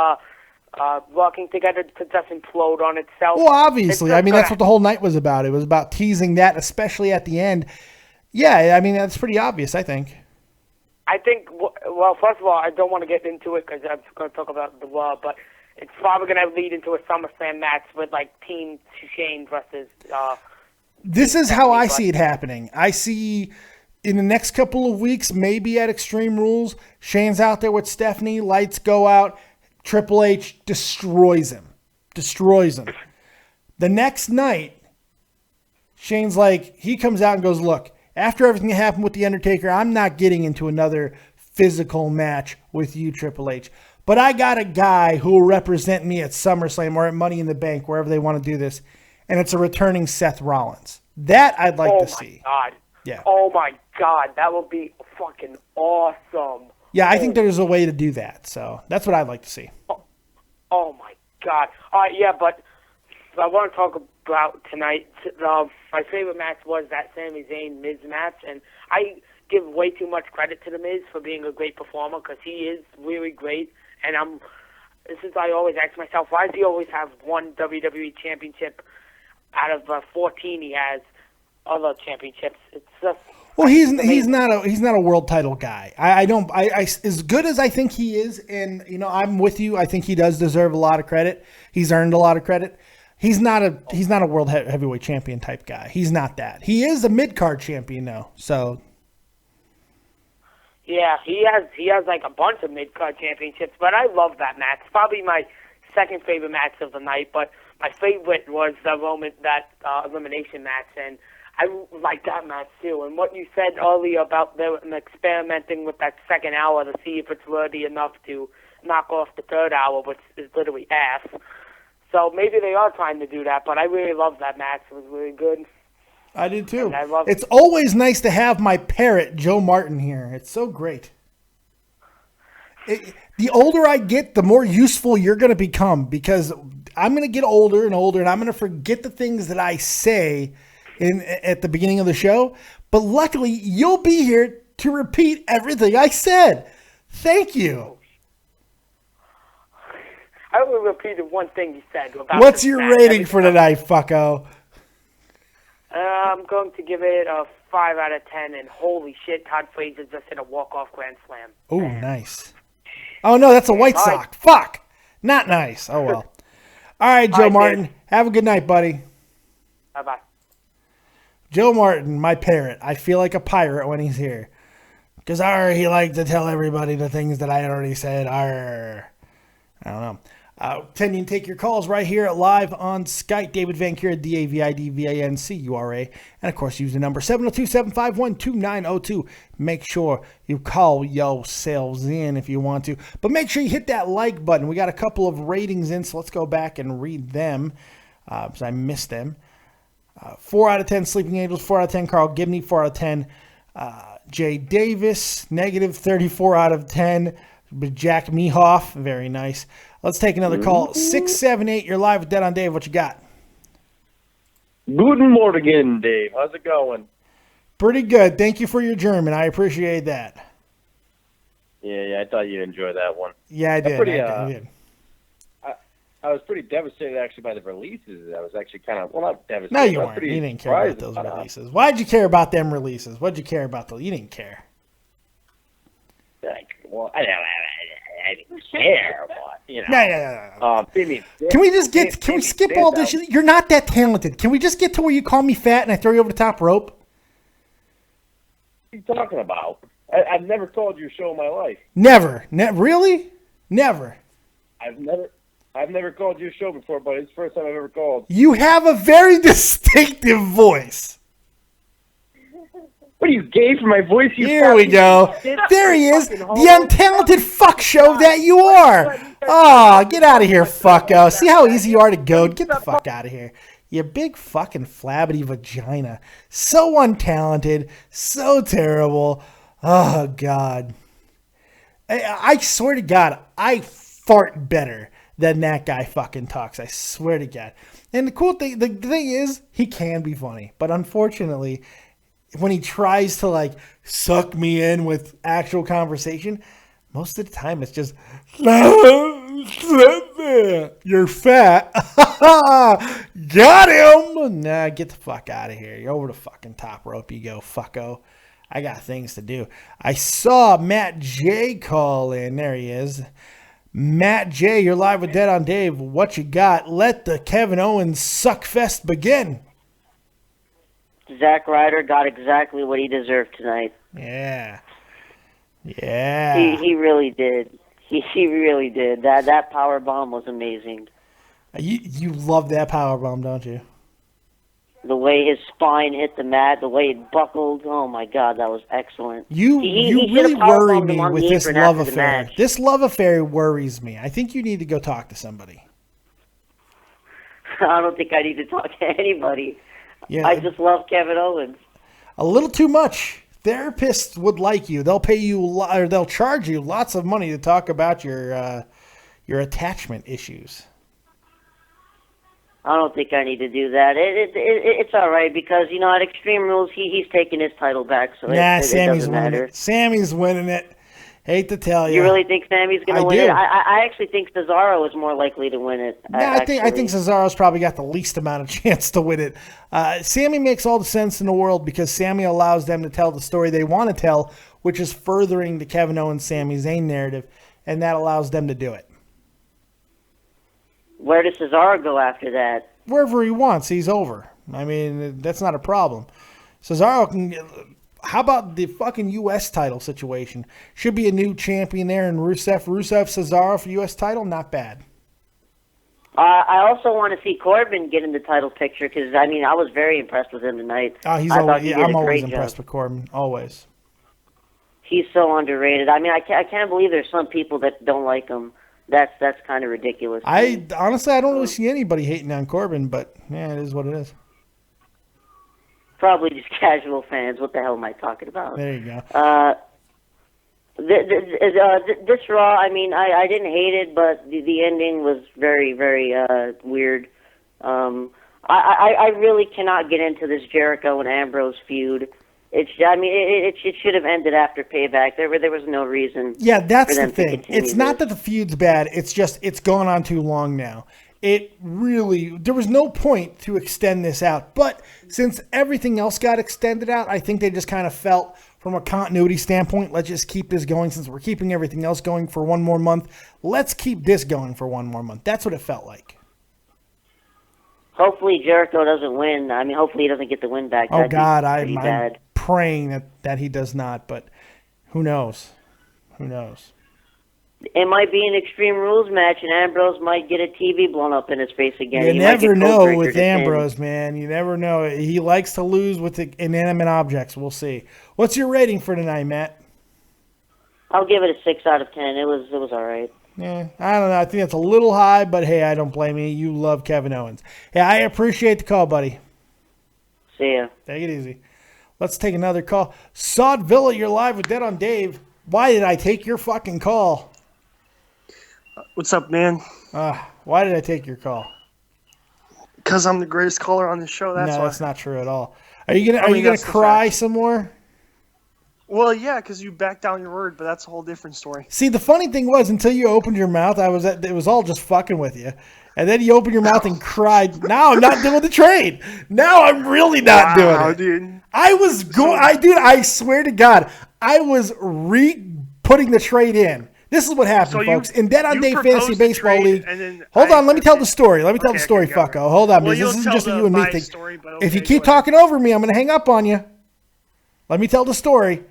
working together to just implode on itself? Well, obviously. I mean, that's what the whole night was about. It was about teasing that, especially at the end. Yeah, I mean, that's pretty obvious, I think. I think, well, first of all, I don't want to get into it because I'm going to talk about the Raw, but it's probably going to lead into a SummerSlam match with, like, Team Shane versus... This is how I see it happening. I see in the next couple of weeks, maybe at Extreme Rules, Shane's out there with Stephanie, lights go out, Triple H destroys him. The next night, Shane's like, he comes out and goes, look, after everything that happened with The Undertaker, I'm not getting into another physical match with you, Triple H. But I got a guy who will represent me at SummerSlam or at Money in the Bank, wherever they want to do this, and it's a returning Seth Rollins. That I'd like to see. Oh, my God. Yeah. Oh, my God. That would be fucking awesome. Yeah, I think there's a way to do that. So that's what I'd like to see. Oh my God. All right, yeah, but I want to talk about tonight. My favorite match was that Sami Zayn-Miz match, and I give way too much credit to The Miz for being a great performer because he is really great. And since I always ask myself, why does he always have one WWE championship out of 14 he has other championships? It's just... Well, he's not a world title guy. I as good as I think he is, and I'm with you. I think he does deserve a lot of credit. He's earned a lot of credit. He's not a world heavyweight champion type guy. He's not that. He is a mid card champion though. So yeah, he has like a bunch of mid card championships. But I love that match. It's probably my second favorite match of the night. But my favorite was the that elimination match, and I like that match too. And what you said earlier about them experimenting with that second hour to see if it's worthy enough to knock off the third hour, which is literally ass. So maybe they are trying to do that, but I really love that match. It was really good. I did too. It's always nice to have my parrot, Joe Martin, here. It's so great. The older I get, the more useful you're going to become because I'm going to get older and older, and I'm going to forget the things that I say at the beginning of the show, but luckily you'll be here to repeat everything I said. Thank you. I I only repeated one thing you said. About What's this your match. rating for tonight, fucko? I'm going to give it a 5 out of 10, and holy shit, Todd Frazier just hit a walk-off grand slam. Oh, nice. Oh, no, that's a White Sox. Fuck. Not nice. Oh, well. All right, Joe Martin. Dave. Have a good night, buddy. Bye-bye. Joe Martin, my parrot. I feel like a pirate when he's here. Because he liked to tell everybody the things that I had already said. I don't know. Intending to take your calls right here at live on Skype. David Vancura, DAVIDVANCURA. And, of course, use the number 702-751-2902. Make sure you call yourselves in if you want to. But make sure you hit that like button. We got a couple of ratings in, so let's go back and read them because I missed them. 4 out of 10, Sleeping Angels. 4 out of 10, Carl Gibney. 4 out of 10, Jay Davis. Negative 34 out of 10, Jack Mehoff. Very nice. Let's take another call. 678, you're live with Dead on Dave. What you got? Guten Morgen, Dave. How's it going? Pretty good. Thank you for your German. I appreciate that. Yeah, I thought you'd enjoy that one. Yeah, I did. I did. I was pretty devastated, actually, by the releases. I was actually kind of, not devastated. No, you weren't. You didn't care about those releases. Why'd you care about them releases? What'd you care about those? You didn't care. I didn't care, but, No. Can Can we skip all this shit? You're not that talented. Can we just get to where you call me fat and I throw you over the top rope? What are you talking about? I've never called your show in my life. Never. Really? Never. I've never called your show before, but it's the first time I've ever called. You have a very distinctive voice. What are you, gay for my voice? Here we go. There he is. The untalented fuck show that you are. Oh, get out of here, fucko. See how easy you are to goad? Get the fuck out of here. You big fucking flabby vagina. So untalented. So terrible. Oh, God. I swear to God, I fart better than that guy fucking talks. I swear to God. And the cool thing, the thing is, he can be funny. But unfortunately, when he tries to suck me in with actual conversation, most of the time it's just, you're fat. Got him. Nah, get the fuck out of here. You're over the fucking top rope you go, fucko. I got things to do. I saw Matt J call in. There he is. Matt J, you're live with Dead on Dave. What you got? Let the Kevin Owens suck fest begin. Zack Ryder got exactly what he deserved tonight. Yeah. He really did. He really did. That power bomb was amazing. You love that power bomb, don't you? The way his spine hit the mat, the way it buckled. Oh my God, that was excellent. You really worry me with this love affair. This love affair worries me. I think you need to go talk to somebody. I don't think I need to talk to anybody. Yeah, I just love Kevin Owens. A little too much. Therapists would like you. They'll pay you, or they'll charge you lots of money to talk about your attachment issues. I don't think I need to do that. It's all right because at Extreme Rules he's taking his title back, so it Sammy's doesn't winning matter. it. Sammy's winning it. Hate to tell you. You really think Sammy's going to win do. it? I actually think Cesaro is more likely to win it. I think Cesaro's probably got the least amount of chance to win it. Sammy makes all the sense in the world because Sammy allows them to tell the story they want to tell, which is furthering the Kevin Owens Sami Zayn narrative, and that allows them to do it. Where does Cesaro go after that? Wherever he wants, he's over. I mean, that's not a problem. Cesaro can. How about the fucking U.S. title situation? Should be a new champion there in Rusev, Cesaro for U.S. title. Not bad. I also want to see Corbin get in the title picture because, I was very impressed with him tonight. I'm always impressed with Corbin. Always. He's so underrated. I can't believe there's some people that don't like him. That's kind of ridiculous. Honestly, I don't really see anybody hating on Corbin, but yeah, it is what it is. Probably just casual fans. What the hell am I talking about? There you go. This Raw, I didn't hate it, but the ending was very, very weird. I really cannot get into this Jericho and Ambrose feud. It should have ended after Payback. There was no reason. Yeah, that's for them the thing. To continue It's not this. that the feud's bad. It's just it's gone on too long now. There was no point to extend this out. But since everything else got extended out, I think they just kind of felt from a continuity standpoint, let's just keep this going since we're keeping everything else going for one more month. Let's keep this going for one more month. That's what it felt like. Hopefully Jericho doesn't win. I mean, hopefully he doesn't get the win back. Oh, That'd be God, pretty I'm bad. praying that he does not, but who knows? Who knows? It might be an Extreme Rules match, and Ambrose might get a TV blown up in his face again. You He might never get know Codebreaker with to pin. Ambrose, man. You never know. He likes to lose with the inanimate objects. We'll see. What's your rating for tonight, Matt? I'll give it a 6 out of 10. It was all right. Yeah, I don't know. I think that's a little high, but hey, I don't blame you. You love Kevin Owens. Hey, I appreciate the call, buddy. See ya. Take it easy. Let's take another call. Sod Villa, you're live with Dead on Dave. Why did I take your fucking call? What's up, man? Why did I take your call? Because I'm the greatest caller on the show. That's No, why. that's not true at all. Are you gonna that's the cry fact. some more? Well, yeah, because you backed down your word, but that's a whole different story. See, the funny thing was, until you opened your mouth, it was all just fucking with you. And then you opened your mouth and cried. Now I'm not doing the trade. Now I'm really not doing it. Dude. I was I swear to God, I was putting the trade in. This is what happened, So folks. In Dead on you Day proposed Fantasy the Baseball trade, League. and then Hold I on, let me tell the accepted. story. Let me tell the Okay, story, okay, go fucko. ahead. Hold on, Well, because you'll this is tell just a the you and me my thing. story, but If you okay, keep go ahead. talking over me, I'm going to hang up on you. Let me tell the story.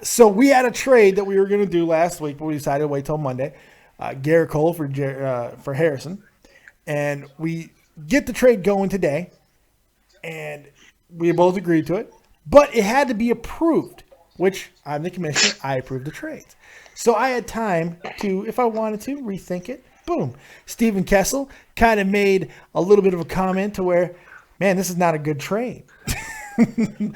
So we had a trade that we were going to do last week, but we decided to wait till Monday. Garrett Cole for Harrison. And we get the trade going today. And we both agreed to it. But it had to be approved, which I'm the commissioner. I approved the trades. So I had time to, if I wanted to, rethink it. Boom. Stephen Kessel kind of made a little bit of a comment to where, man, this is not a good trade. And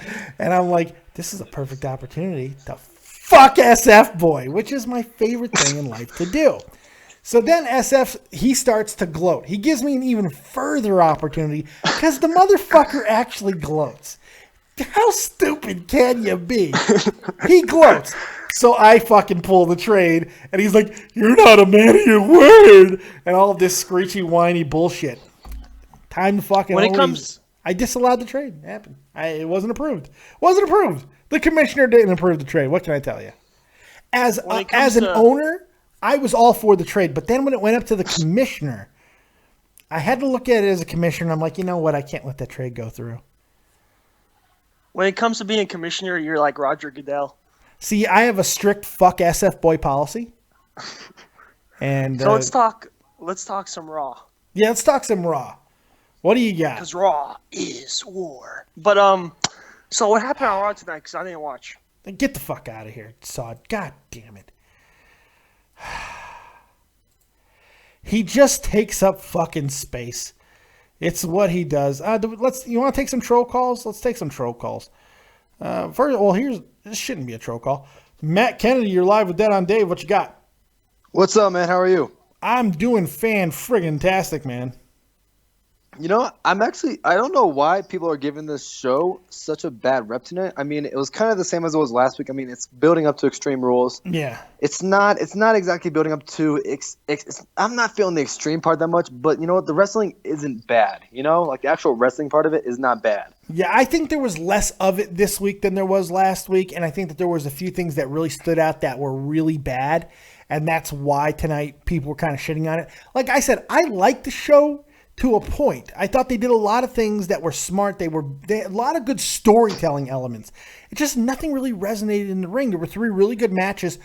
I'm like, this is a perfect opportunity to fuck SF boy, which is my favorite thing in life to do. So then SF, he starts to gloat. He gives me an even further opportunity because the motherfucker actually gloats. How stupid can you be? He gloats. So I fucking pull the trade, and he's like, you're not a man of your word, and all of this screechy, whiny bullshit. Time to fucking When it comes... I disallowed the trade. It happened. It wasn't approved. Wasn't approved. The commissioner didn't approve the trade. What can I tell you? As an owner, I was all for the trade. But then when it went up to the commissioner, I had to look at it as a commissioner. I'm like, you know what? I can't let that trade go through. When it comes to being commissioner, you're like Roger Goodell. See, I have a strict fuck SF boy policy. And So let's talk some Raw. Yeah, let's talk some Raw. What do you got? Because Raw is war. But so what happened on Raw tonight? Because I didn't watch. Get the fuck out of here, Sod. God damn it. He just takes up fucking space. It's what he does. You want to take some troll calls? Let's take some troll calls. This shouldn't be a troll call. Matt Kennedy, you're live with Dead on Dave. What you got? What's up, man? How are you? I'm doing fan-friggin-tastic, man. You know, I don't know why people are giving this show such a bad rep tonight. I mean, it was kind of the same as it was last week. I mean, it's building up to Extreme Rules. Yeah. It's not exactly building up to I'm not feeling the extreme part that much, but you know what? The wrestling isn't bad. You know, like the actual wrestling part of it is not bad. Yeah, I think there was less of it this week than there was last week, and I think that there was a few things that really stood out that were really bad, and that's why tonight people were kind of shitting on it. Like I said, I liked the show to a point. I thought they did a lot of things that were smart. They had a lot of good storytelling elements. It just nothing really resonated in the ring. There were 3 really good matches,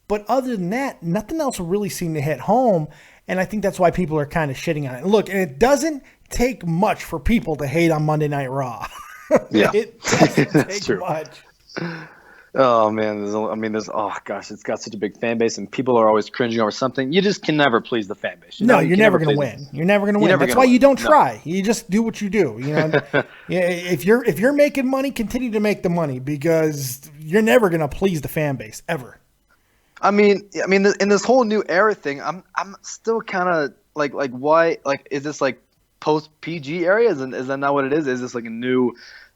but other than that, nothing else really seemed to hit home, and I think that's why people are kind of shitting on it. And look, and it doesn't take much for people to hate on Monday Night Raw. Yeah. It doesn't That's take true. much. Oh man, it's got such a big fan base, and people are always cringing over something. You just can never please the fan base. No, you you're can never going to please them. win. You're never going to win. never That's gonna why you win. don't No. try. You just do what you do. You know, yeah. If you're making money, continue to make the money because you're never going to please the fan base ever. I mean, in this whole new era thing, I'm still kind of like why is this like post PG area? Is that not what it is? Is this like a new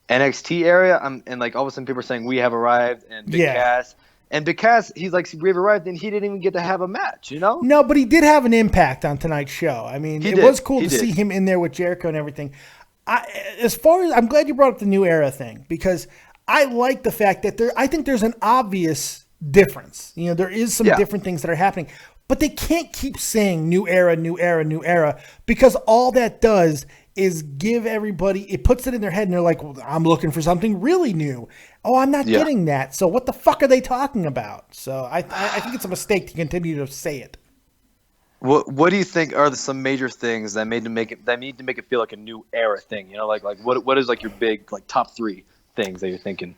NXT area, and like all of a sudden people are saying we have arrived, and Big Cass. And because he's like, we've arrived, and he didn't even get to have a match, you know? No, but he did have an impact on tonight's show. I mean, it was cool to see him in there with Jericho and everything. I'm glad you brought up the new era thing, because I like the fact that I think there's an obvious difference. You know, there is some different things that are happening, but they can't keep saying new era, new era, new era, because all that does is give everybody, it puts it in their head and they're like, well, I'm looking for something really new. Oh, I'm not getting that. So what the fuck are they talking about? So I think it's a mistake to continue to say it. What do you think are some major things that need to make it feel like a new era thing? You know, like what is like your big like top 3 things that you're thinking?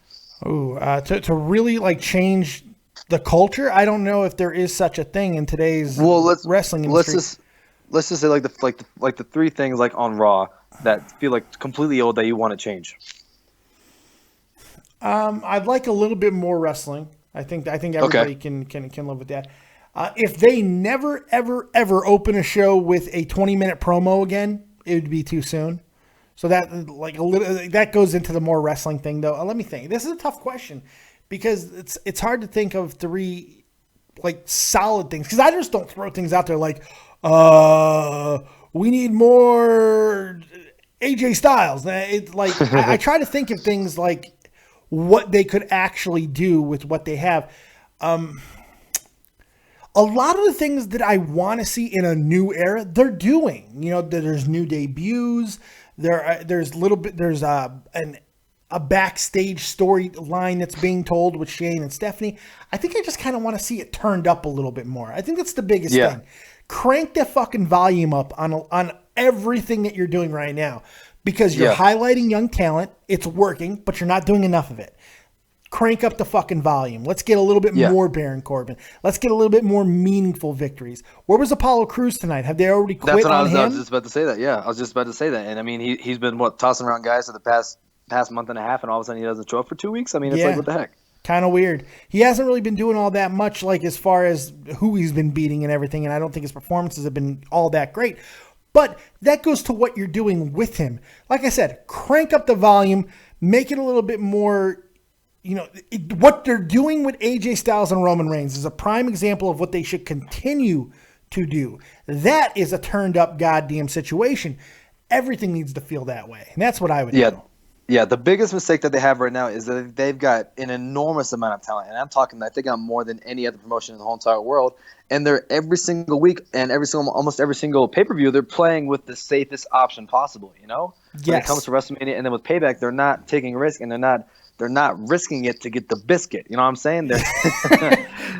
Ooh, to really like change the culture. I don't know if there is such a thing in today's wrestling industry. Let's just say like the 3 things like on Raw that feel like completely old that you want to change. I'd like a little bit more wrestling. I think everybody can live with that. If they never ever ever open a show with a 20-minute promo again, it would be too soon. So that like a little that goes into the more wrestling thing though. Let me think. This is a tough question because it's hard to think of 3 like solid things, because I just don't throw things out there like we need more AJ Styles. It's like I try to think of things like what they could actually do with what they have. A lot of the things that I want to see in a new era, they're doing. You know, there's new debuts. There's a backstage storyline that's being told with Shane and Stephanie. I think I just kind of want to see it turned up a little bit more. I think that's the biggest thing. Crank the fucking volume up on everything that you're doing right now, because you're highlighting young talent. It's working, but you're not doing enough of it. Crank up the fucking volume. Let's get a little bit more Baron Corbin. Let's get a little bit more meaningful victories. Where was Apollo Crews tonight? Have they already quit on him? I was just about to say that. Yeah, I was just about to say that. And I mean, he's been tossing around guys for the past month and a half, and all of a sudden he doesn't show up for 2 weeks. I mean, it's like, what the heck? Kind of weird. He hasn't really been doing all that much, like as far as who he's been beating and everything, and I don't think his performances have been all that great. But that goes to what you're doing with him. Like I said, crank up the volume, make it a little bit more, you know, what they're doing with AJ Styles and Roman Reigns is a prime example of what they should continue to do. That is a turned up goddamn situation. Everything needs to feel that way. And that's what I would do. Yeah, the biggest mistake that they have right now is that they've got an enormous amount of talent. And I'm talking that they got more than any other promotion in the whole entire world. And they're every single week and almost every single pay-per-view, they're playing with the safest option possible, you know? When it comes to WrestleMania, and then with Payback, they're not taking risk, and they're not risking it to get the biscuit. You know what I'm saying?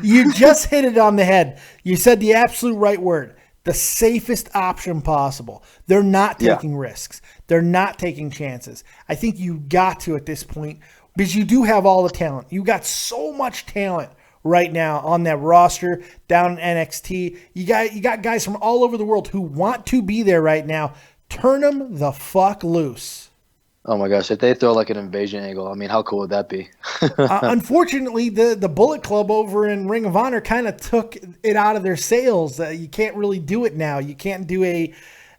You just hit it on the head. You said the absolute right word. The safest option possible. They're not taking risks. They're not taking chances. I think you got to at this point, because you do have all the talent. You got so much talent right now on that roster down in NXT. You got guys from all over the world who want to be there right now. Turn them the fuck loose. Oh my gosh, if they throw like an invasion angle, I mean, how cool would that be? Unfortunately, the Bullet Club over in Ring of Honor kind of took it out of their sails. You can't really do it now. You can't do an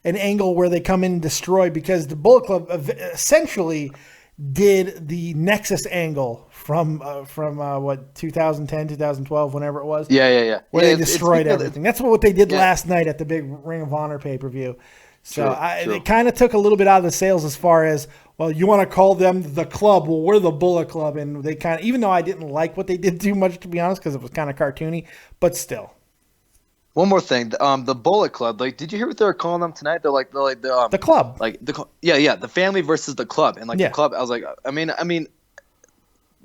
angle where they come in and destroy, because the Bullet Club essentially did the Nexus angle from 2010, 2012, whenever it was. Yeah. Where they destroyed everything. That's what they did last night at the big Ring of Honor pay-per-view. So true. It kind of took a little bit out of the sales as far as, well, you want to call them the club. Well, we're the Bullet Club. And they kind of, even though I didn't like what they did too much, to be honest, because it was kind of cartoony, but still. One more thing, the Bullet Club. Like, did you hear what they were calling them tonight? They're like the club. Like the family versus the club, and like the club. I was like, I mean,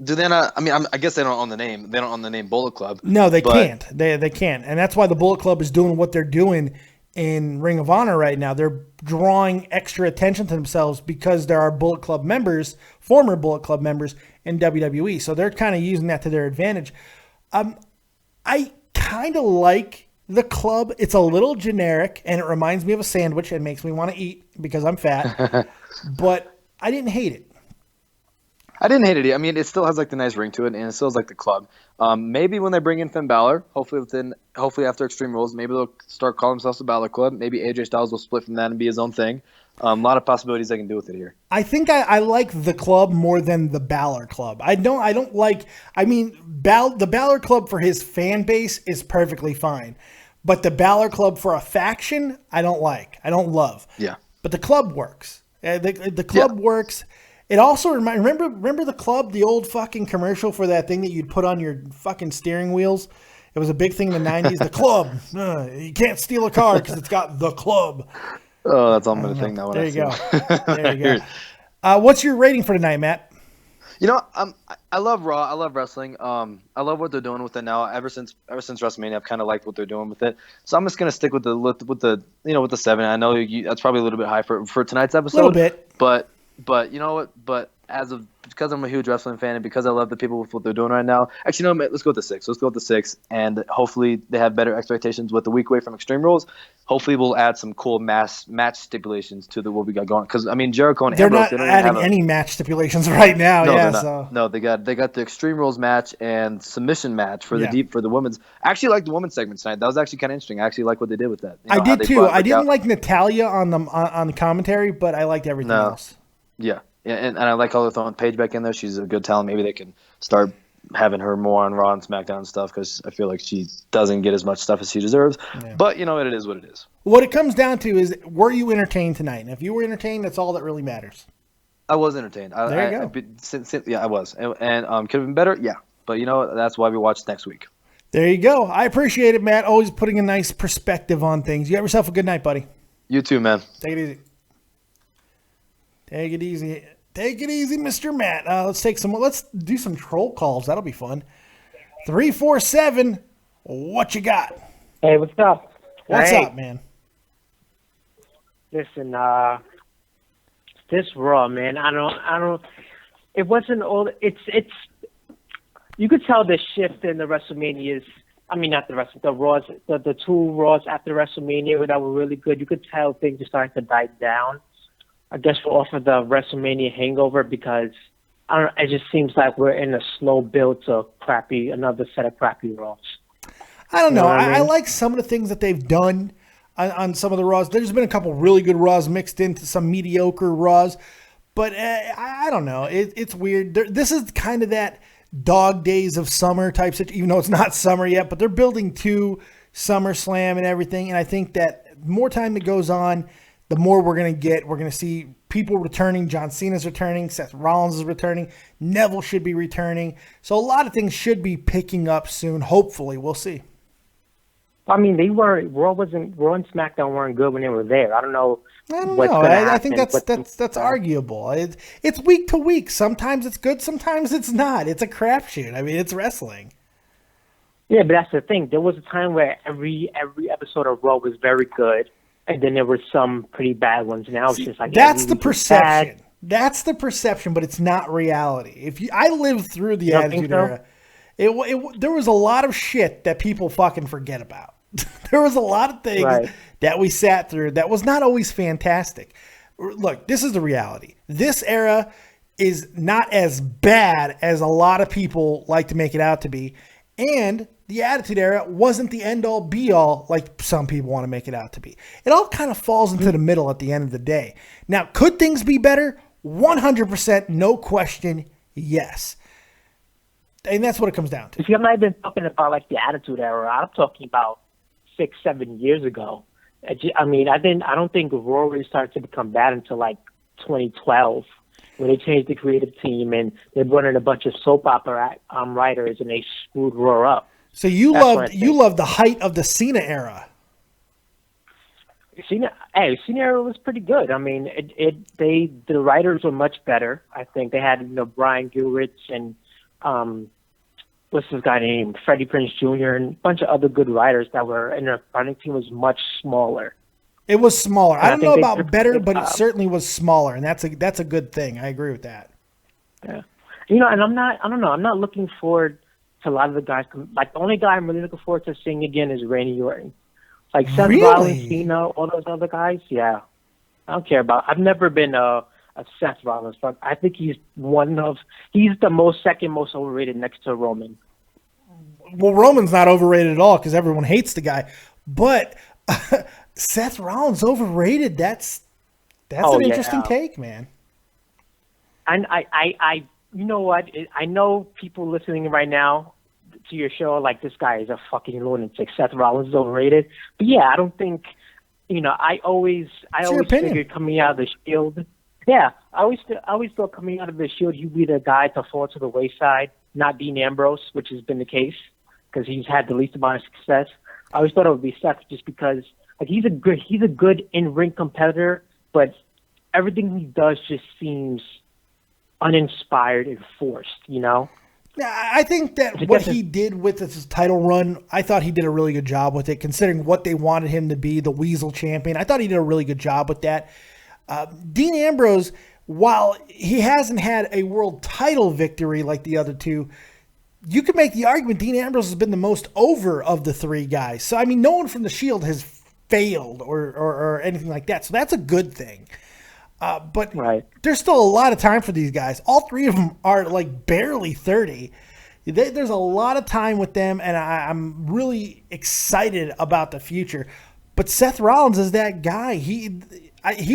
do they not? I mean, I guess they don't own the name. They don't own the name Bullet Club. No, they can't. They can't, and that's why the Bullet Club is doing what they're doing in Ring of Honor right now. They're drawing extra attention to themselves because there are Bullet Club members, former Bullet Club members in WWE. So they're kind of using that to their advantage. I kind of like the club. It's a little generic, and it reminds me of a sandwich and makes me want to eat because I'm fat. But I didn't hate it. I didn't hate it. I mean, it still has like the nice ring to it, and it still has like the club. Maybe when they bring in Finn Balor, hopefully after Extreme Rules, maybe they'll start calling themselves the Balor Club. Maybe AJ Styles will split from that and be his own thing. A lot of possibilities they can do with it here. I think I like the club more than the Balor Club. I don't like. I mean, the Balor Club for his fan base is perfectly fine, but the Balor Club for a faction, I don't like. I don't love. Yeah. But the club works. The club works. It also remember the club, the old fucking commercial for that thing that you'd put on your fucking steering wheels. It was a big thing in the 90s. The club. You can't steal a car because it's got the club. Oh, that's all I'm going to think now. There you go. There you go. What's your rating for tonight, Matt? You know, I love Raw. I love wrestling. I love what they're doing with it now. Ever since WrestleMania, I've kind of liked what they're doing with it. So I'm just going to stick with the 7. I know that's probably a little bit high for tonight's episode. A little bit. But you know what? But because I'm a huge wrestling fan and because I love the people with what they're doing right now, actually, no, let's go with the 6. Let's go with the 6, and hopefully they have better expectations with the week away from Extreme Rules. Hopefully we'll add some cool match stipulations to what we got going. Because I mean, Jericho and Ambrose, they're not adding any match stipulations right now. No, they got the Extreme Rules match and submission match for the women's. I actually like the women's segment tonight. That was actually kind of interesting. I actually like what they did with that. I did too. I didn't like Natalia on the commentary, but I liked everything else. Yeah, and I like how they're throwing Paige back in there. She's a good talent. Maybe they can start having her more on Raw and SmackDown and stuff because I feel like she doesn't get as much stuff as she deserves. Yeah. But you know, it is what it is. What it comes down to is, were you entertained tonight? And if you were entertained, that's all that really matters. I was entertained. There you go. I was. And could have been better? Yeah. But you know, that's why we watch next week. There you go. I appreciate it, Matt. Always putting a nice perspective on things. You have yourself a good night, buddy. You too, man. Take it easy. Take it easy. Take it easy, Mr. Matt. Let's do some troll calls. That'll be fun. 347. What you got? Hey, what's up? What's up, man? Listen, this Raw, man. I don't. It wasn't all. It's. You could tell the shift in the WrestleManias. I mean, not the Raws. The 2 Raws after WrestleMania that were really good. You could tell things are starting to die down. I guess we're off of the WrestleMania hangover because it just seems like we're in a slow build to another set of crappy Raws. I don't know. I like some of the things that they've done on some of the Raws. There's been a couple really good Raws mixed into some mediocre Raws, but I don't know. It's weird. This is kind of that dog days of summer type situation, even though it's not summer yet, but they're building to SummerSlam and everything, and I think that more time that goes on, the more we're going to get. We're going to see people returning. John Cena's returning. Seth Rollins is returning. Neville should be returning. So a lot of things should be picking up soon. Hopefully. We'll see. I mean, Raw and SmackDown weren't good when they were there. I don't know. I think that's arguable. It's week to week. Sometimes it's good. Sometimes it's not. It's a crapshoot. I mean, it's wrestling. Yeah, but that's the thing. There was a time where every episode of Raw was very good. And then there were some pretty bad ones. Now it's just like that's the perception. That's the perception, but it's not reality. I lived through the Attitude Era. There was a lot of shit that people fucking forget about. There was a lot of things that we sat through that was not always fantastic. Look, this is the reality. This era is not as bad as a lot of people like to make it out to be, and the Attitude Era wasn't the end-all, be-all like some people want to make it out to be. It all kind of falls into the middle at the end of the day. Now, could things be better? 100%, no question, yes. And that's what it comes down to. See, I'm not even talking about like the Attitude Era. I'm talking about 6-7 years ago. I mean, I don't think Raw really started to become bad until like 2012 when they changed the creative team and they brought in a bunch of soap opera writers and they screwed Raw up. So you loved the height of the Cena era. Cena era was pretty good. I mean, the writers were much better. I think they had Brian Gurwitz and what's this guy named Freddie Prinze Jr. and a bunch of other good writers that were, and their running team was much smaller. It was smaller. I don't know about better, but it certainly was smaller, and that's a good thing. I agree with that. Yeah, and I'm not looking forward to a lot of the guys. Like the only guy I'm really looking forward to seeing again is Randy Orton. Like Seth Rollins, Cena, all those other guys. Yeah, I don't care about. I've never been a Seth Rollins, but I think he's the second most overrated next to Roman. Well, Roman's not overrated at all because everyone hates the guy, but Seth Rollins overrated. That's an interesting take, man. And I you know what? I know people listening right now to your show like, this guy is a fucking lunatic. Seth Rollins is overrated. But yeah, I don't think, I always figured coming out of the Shield. Yeah, I always thought coming out of the Shield, you'd be the guy to fall to the wayside, not Dean Ambrose, which has been the case because he's had the least amount of success. I always thought it would be Seth just because he's a good in-ring competitor, but everything he does just seems uninspired and forced, Yeah, I think that what he did with his title run, I thought he did a really good job with it, considering what they wanted him to be, the Weasel champion. I thought he did a really good job with that. Dean Ambrose, while he hasn't had a world title victory like the other two, you could make the argument Dean Ambrose has been the most over of the three guys. So, I mean, no one from the Shield has failed or anything like that. So that's a good thing. But there's still a lot of time for these guys. All three of them are like barely 30. There's a lot of time with them, and I'm really excited about the future. But Seth Rollins is that guy. He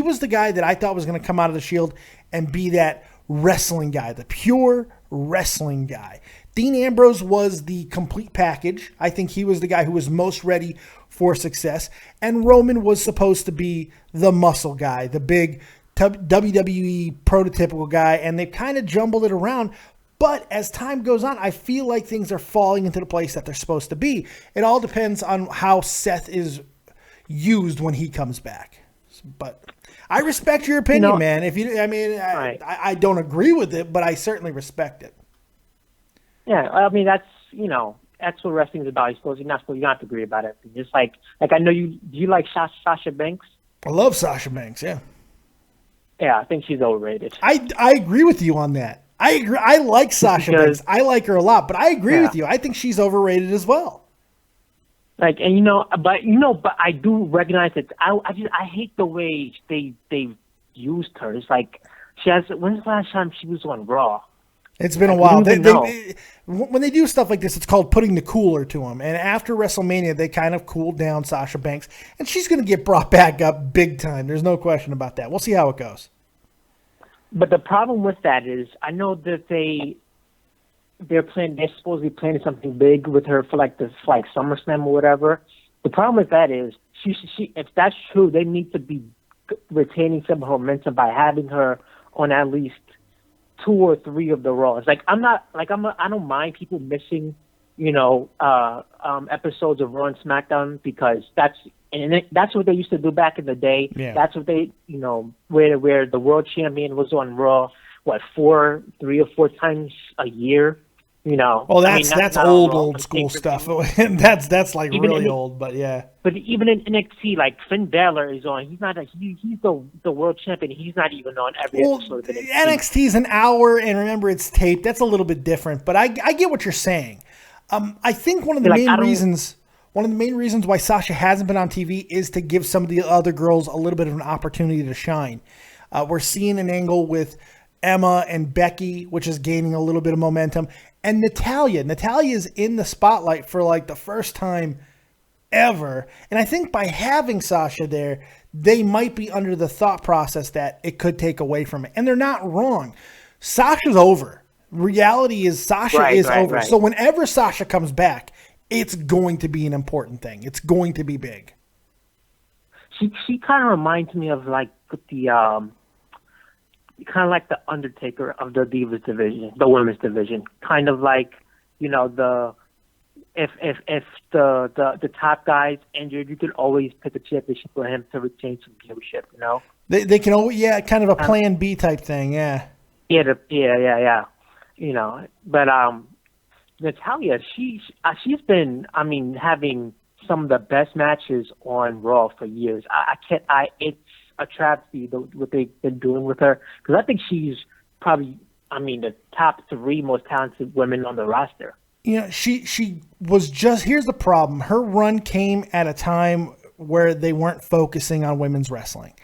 was the guy that I thought was going to come out of the Shield and be that wrestling guy, the pure wrestling guy. Dean Ambrose was the complete package. I think he was the guy who was most ready for success. And Roman was supposed to be the muscle guy, the big WWE prototypical guy, and they've kind of jumbled it around. But as time goes on, I feel like things are falling into the place that they're supposed to be. It all depends on how Seth is used when he comes back. But I respect your opinion, man. I don't agree with it, but I certainly respect it. Yeah, I mean that's what wrestling is about. You don't have to agree about it. Just like I know you. Do you like Sasha Banks? I love Sasha Banks. Yeah. Yeah, I think she's overrated. I agree with you on that. I agree. I like Sasha Banks. I like her a lot, but I agree with you. I think she's overrated as well. But I do recognize that. I hate the way they used her. It's like when's the last time she was on Raw? It's been a while. When they do stuff like this, it's called putting the cooler to them. And after WrestleMania, they kind of cooled down Sasha Banks, and she's going to get brought back up big time. There's no question about that. We'll see how it goes. But the problem with that is, I know that they're supposedly planning something big with her for like SummerSlam or whatever. The problem with that is, she if that's true, they need to be retaining some of her momentum by having her on at least 2 or 3 of the Raws. I don't mind people missing, episodes of Raw and SmackDown because that's what they used to do back in the day. Yeah. That's what they, where the world champion was on Raw, 3 or 4 times a year. Well, that's old school stuff. that's like even really old, but yeah. But even in NXT, like Finn Balor is on. He's not. He's the world champion. He's not even on every episode of NXT. NXT's an hour, and remember it's taped. That's a little bit different, but I get what you're saying. I think one of the main reasons why Sasha hasn't been on TV is to give some of the other girls a little bit of an opportunity to shine. We're seeing an angle with Emma and Becky, which is gaining a little bit of momentum. And Natalya is in the spotlight for like the first time ever. And I think by having Sasha there, they might be under the thought process that it could take away from it. And they're not wrong. Sasha's over. Reality is Sasha is over. Right. So whenever Sasha comes back, it's going to be an important thing. It's going to be big. She kind of reminds me of like the Undertaker of the Divas division, the women's division. Kind of like, if the top guy's injured, you can always pick a championship for him to retain some viewership. They can always kind of a plan B type thing, yeah. Yeah. But Natalya, she's been having some of the best matches on Raw for years. It's a travesty what they've been doing with her because I think she's probably the top 3 most talented women on the roster. She was just, here's the problem. Her run came at a time where they weren't focusing on women's wrestling.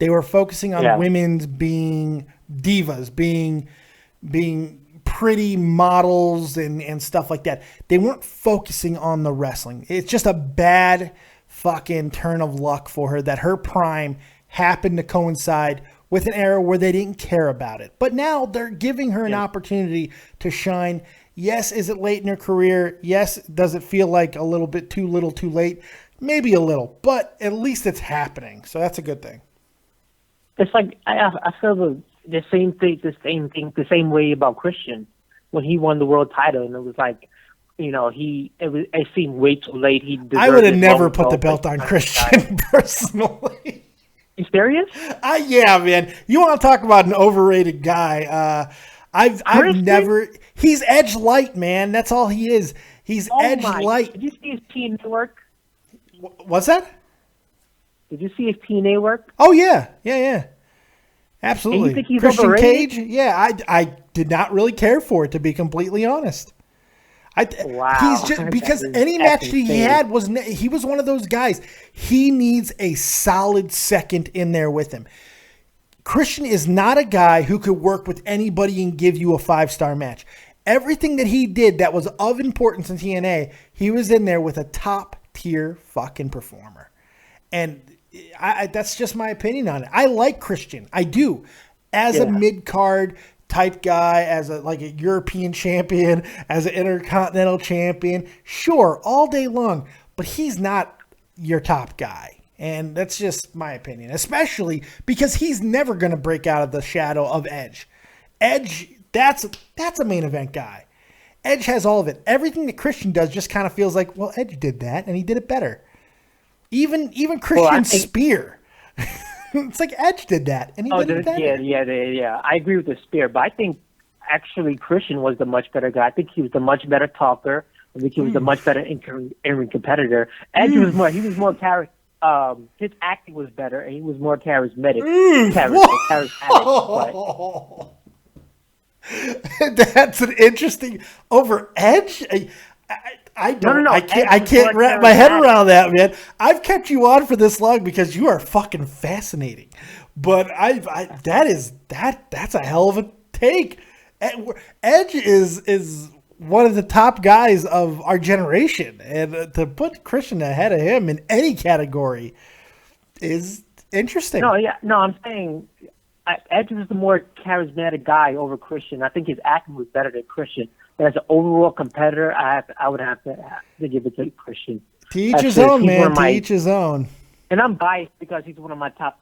They were focusing on women's being divas, being pretty models and stuff like that. They weren't focusing on the wrestling. It's just a bad fucking turn of luck for her that her prime happened to coincide with an era where they didn't care about it. But now they're giving her an opportunity to shine. Yes, is it late in her career? Yes, does it feel like a little bit too little too late? Maybe a little, but at least it's happening. So that's a good thing. It's like I feel the same way about Christian when he won the world title, and it was like, it seemed way too late. I would have never put the belt on Christian personally. You serious? Yeah, man. You want to talk about an overrated guy? I've never. He's edge light, man. That's all he is. He's edge light. Did you see his TNA work? What's that? Did you see his TNA work? Oh yeah. Absolutely. And you think he's Christian overrated? Cage? Yeah, I did not really care for it, to be completely honest. Wow. He's just because any match that he had he was one of those guys. He needs a solid second in there with him. Christian is not a guy who could work with anybody and give you a 5-star match. Everything that he did that was of importance in TNA, he was in there with a top tier fucking performer. And that's just my opinion on it. I like Christian. I do. As a mid-card type guy, as a European champion, as an Intercontinental champion, sure, all day long. But he's not your top guy. And that's just my opinion, especially because he's never going to break out of the shadow of Edge. Edge, that's a main event guy. Edge has all of it. Everything that Christian does just kind of feels like, well, Edge did that, and he did it better. Even Christian's spear. It's like Edge did that, and he did it better. Yeah. I agree with the spear, but I think actually Christian was the much better guy. I think he was the much better talker. I think he was the much better in-ring competitor. Edge was more charismatic. His acting was better, and he was more charismatic. Charismatic. That's an interesting over Edge. I don't. No. I can't wrap my head around that, man. I've kept you on for this long because you are fucking fascinating. But that's a hell of a take. Edge is one of the top guys of our generation, and to put Christian ahead of him in any category is interesting. I'm saying Edge was the more charismatic guy over Christian. I think his acting was better than Christian. But as an overall competitor, I would have to give it to Christian. To each his own, man. To each his own. And I'm biased because he's one of my top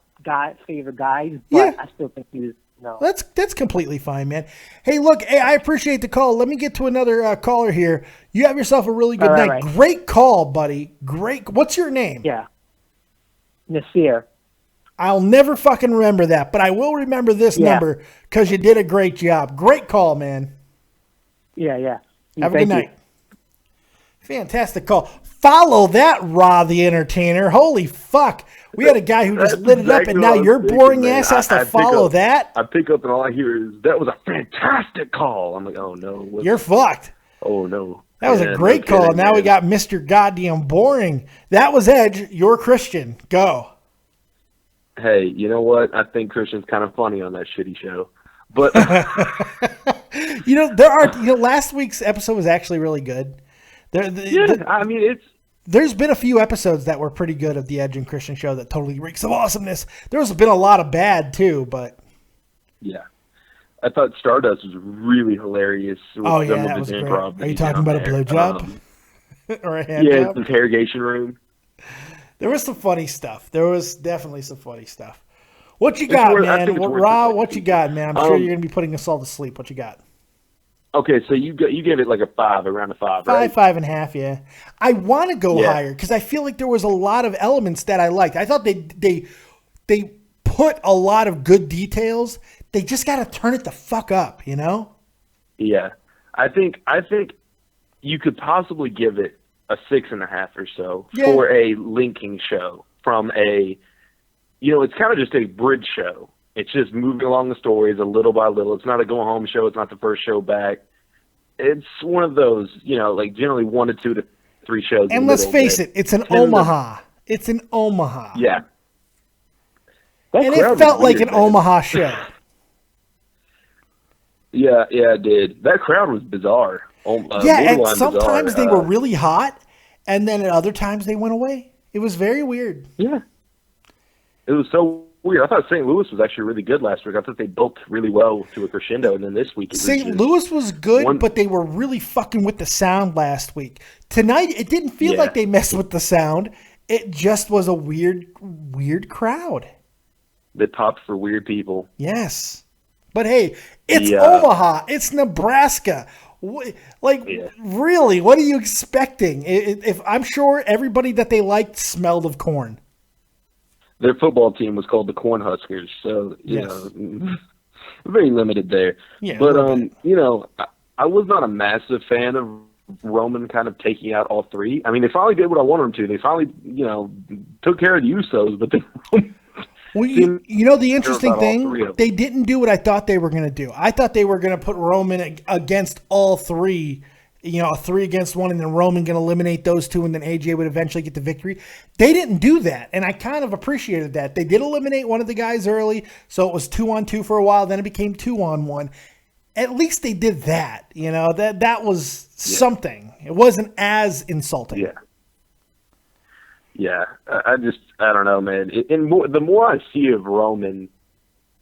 favorite guys. But I still think he was. No. That's completely fine, man. Hey, look, I appreciate the call. Let me get to another caller here. You have yourself a really good night. Right. Great call, buddy. Great. What's your name? Yeah. Nasir. I'll never fucking remember that, but I will remember this number because you did a great job. Great call, man. Yeah. Have a good night. Fantastic call. Follow that, Raw the Entertainer. Holy fuck. We had a guy who just lit it up, and now your boring ass has to follow that? I pick up, and all I hear is, that was a fantastic call. I'm like, oh, no. You're fucked. Oh, no. That was a great call. Now we got Mr. Goddamn Boring. That was Edge. You're Christian. Go. Hey, you know what? I think Christian's kind of funny on that shitty show. But last week's episode was actually really good. There's been a few episodes that were pretty good of the Edge and Christian show that totally reeks of awesomeness. There's been a lot of bad too, but yeah, I thought Stardust was really hilarious. Oh yeah, that was great. Are you talking about a blowjob or a hand job? The interrogation room. There was some funny stuff. There was definitely some funny stuff. What you got, man? Raw, what you got, man? I'm sure you're going to be putting us all to sleep. What you got? Okay, so you gave it like a 5, around a 5, right? 5.5, yeah. I want to go higher because I feel like there was a lot of elements that I liked. I thought they put a lot of good details. They just got to turn it the fuck up, you know? Yeah. I think you could possibly give it a 6.5 or so for a linking show from a, it's kind of just a bridge show. It's just moving along the stories a little by little. It's not a go-home show. It's not the first show back. It's one of those, like generally 1 to 2 to 3 shows. And let's face it, it's an Omaha. It's an Omaha. Yeah. And it felt like an Omaha show. Yeah, it did. That crowd was bizarre. And sometimes they were really hot, and then at other times they went away. It was very weird. Yeah. It was so weird. I thought St. Louis was actually really good last week. I thought they built really well to a crescendo, and then this week St. Louis was good, but they were really fucking with the sound last week. Tonight, it didn't feel like they messed with the sound. It just was a weird crowd. They popped for weird people. Yes. But hey, it's Omaha. It's Nebraska. Really, what are you expecting? If I'm sure everybody that they liked smelled of corn. Their football team was called the Cornhuskers, so you know, very limited there. Yeah, but you know, I was not a massive fan of Roman kind of taking out all three. I mean, they finally did what I wanted them to. They finally, you know, took care of the Usos, but they. Well, you know the interesting thing, they didn't do what I thought they were going to do. I thought they were going to put Roman against all three, you know, a 3-against-1, and then Roman going to eliminate those two, and then AJ would eventually get the victory. They didn't do that, and I kind of appreciated that. They did eliminate one of the guys early, so it was 2-on-2 for a while, then it became 2-on-1. At least they did that, you know, that was something. It wasn't as insulting. Yeah, I don't know, man. The more I see of Roman,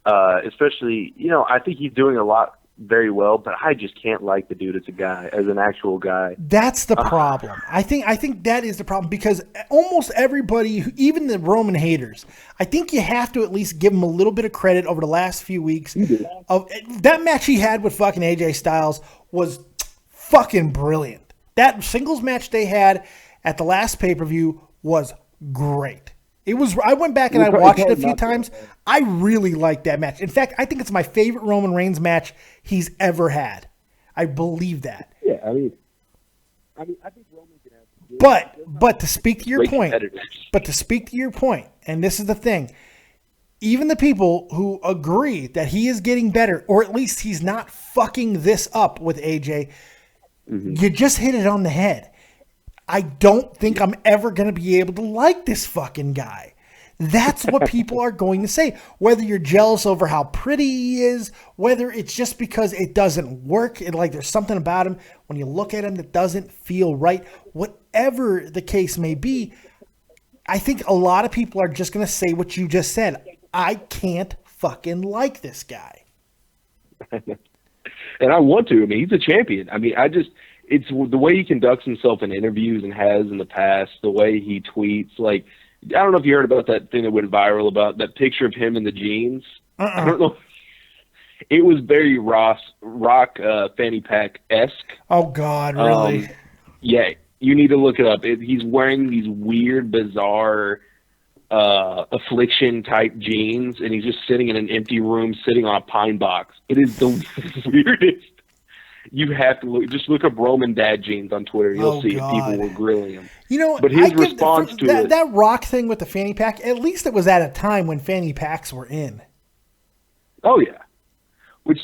especially, you know, I think he's doing a lot very well, but I just can't like the dude as a guy, as an actual guy. That's the problem. I think that is the problem, because almost everybody, even the Roman haters, I think you have to at least give him a little bit of credit over the last few weeks. That match he had with fucking AJ Styles was fucking brilliant. That singles match they had at the last pay-per-view was great. It was. I went back and I watched it a few times. I really liked that match. In fact, I think it's my favorite Roman Reigns match he's ever had. I believe that. Yeah, I think Roman can have. But to speak to your point, and this is the thing, even the people who agree that he is getting better, or at least he's not fucking this up with AJ, you just hit it on the head. I don't think I'm ever going to be able to like this fucking guy. That's what people are going to say. Whether you're jealous over how pretty he is, whether it's just because it doesn't work, and like there's something about him, when you look at him that doesn't feel right, whatever the case may be, I think a lot of people are just going to say what you just said. I can't fucking like this guy. And I want to. I mean, he's a champion. I mean, it's the way he conducts himself in interviews and has in the past, the way he tweets. Like, I don't know if you heard about that thing that went viral about that picture of him in the jeans. I don't know. It was very rock fanny pack-esque. Oh, God, really? Yeah, you need to look it up. He's wearing these weird, bizarre affliction-type jeans, and he's just sitting in an empty room, sitting on a pine box. It is the weirdest. You have to look up Roman dad jeans on Twitter. You'll see it. People were grilling him. You know, but his response to that rock thing with the fanny pack, at least it was at a time when fanny packs were in. Oh, yeah. Which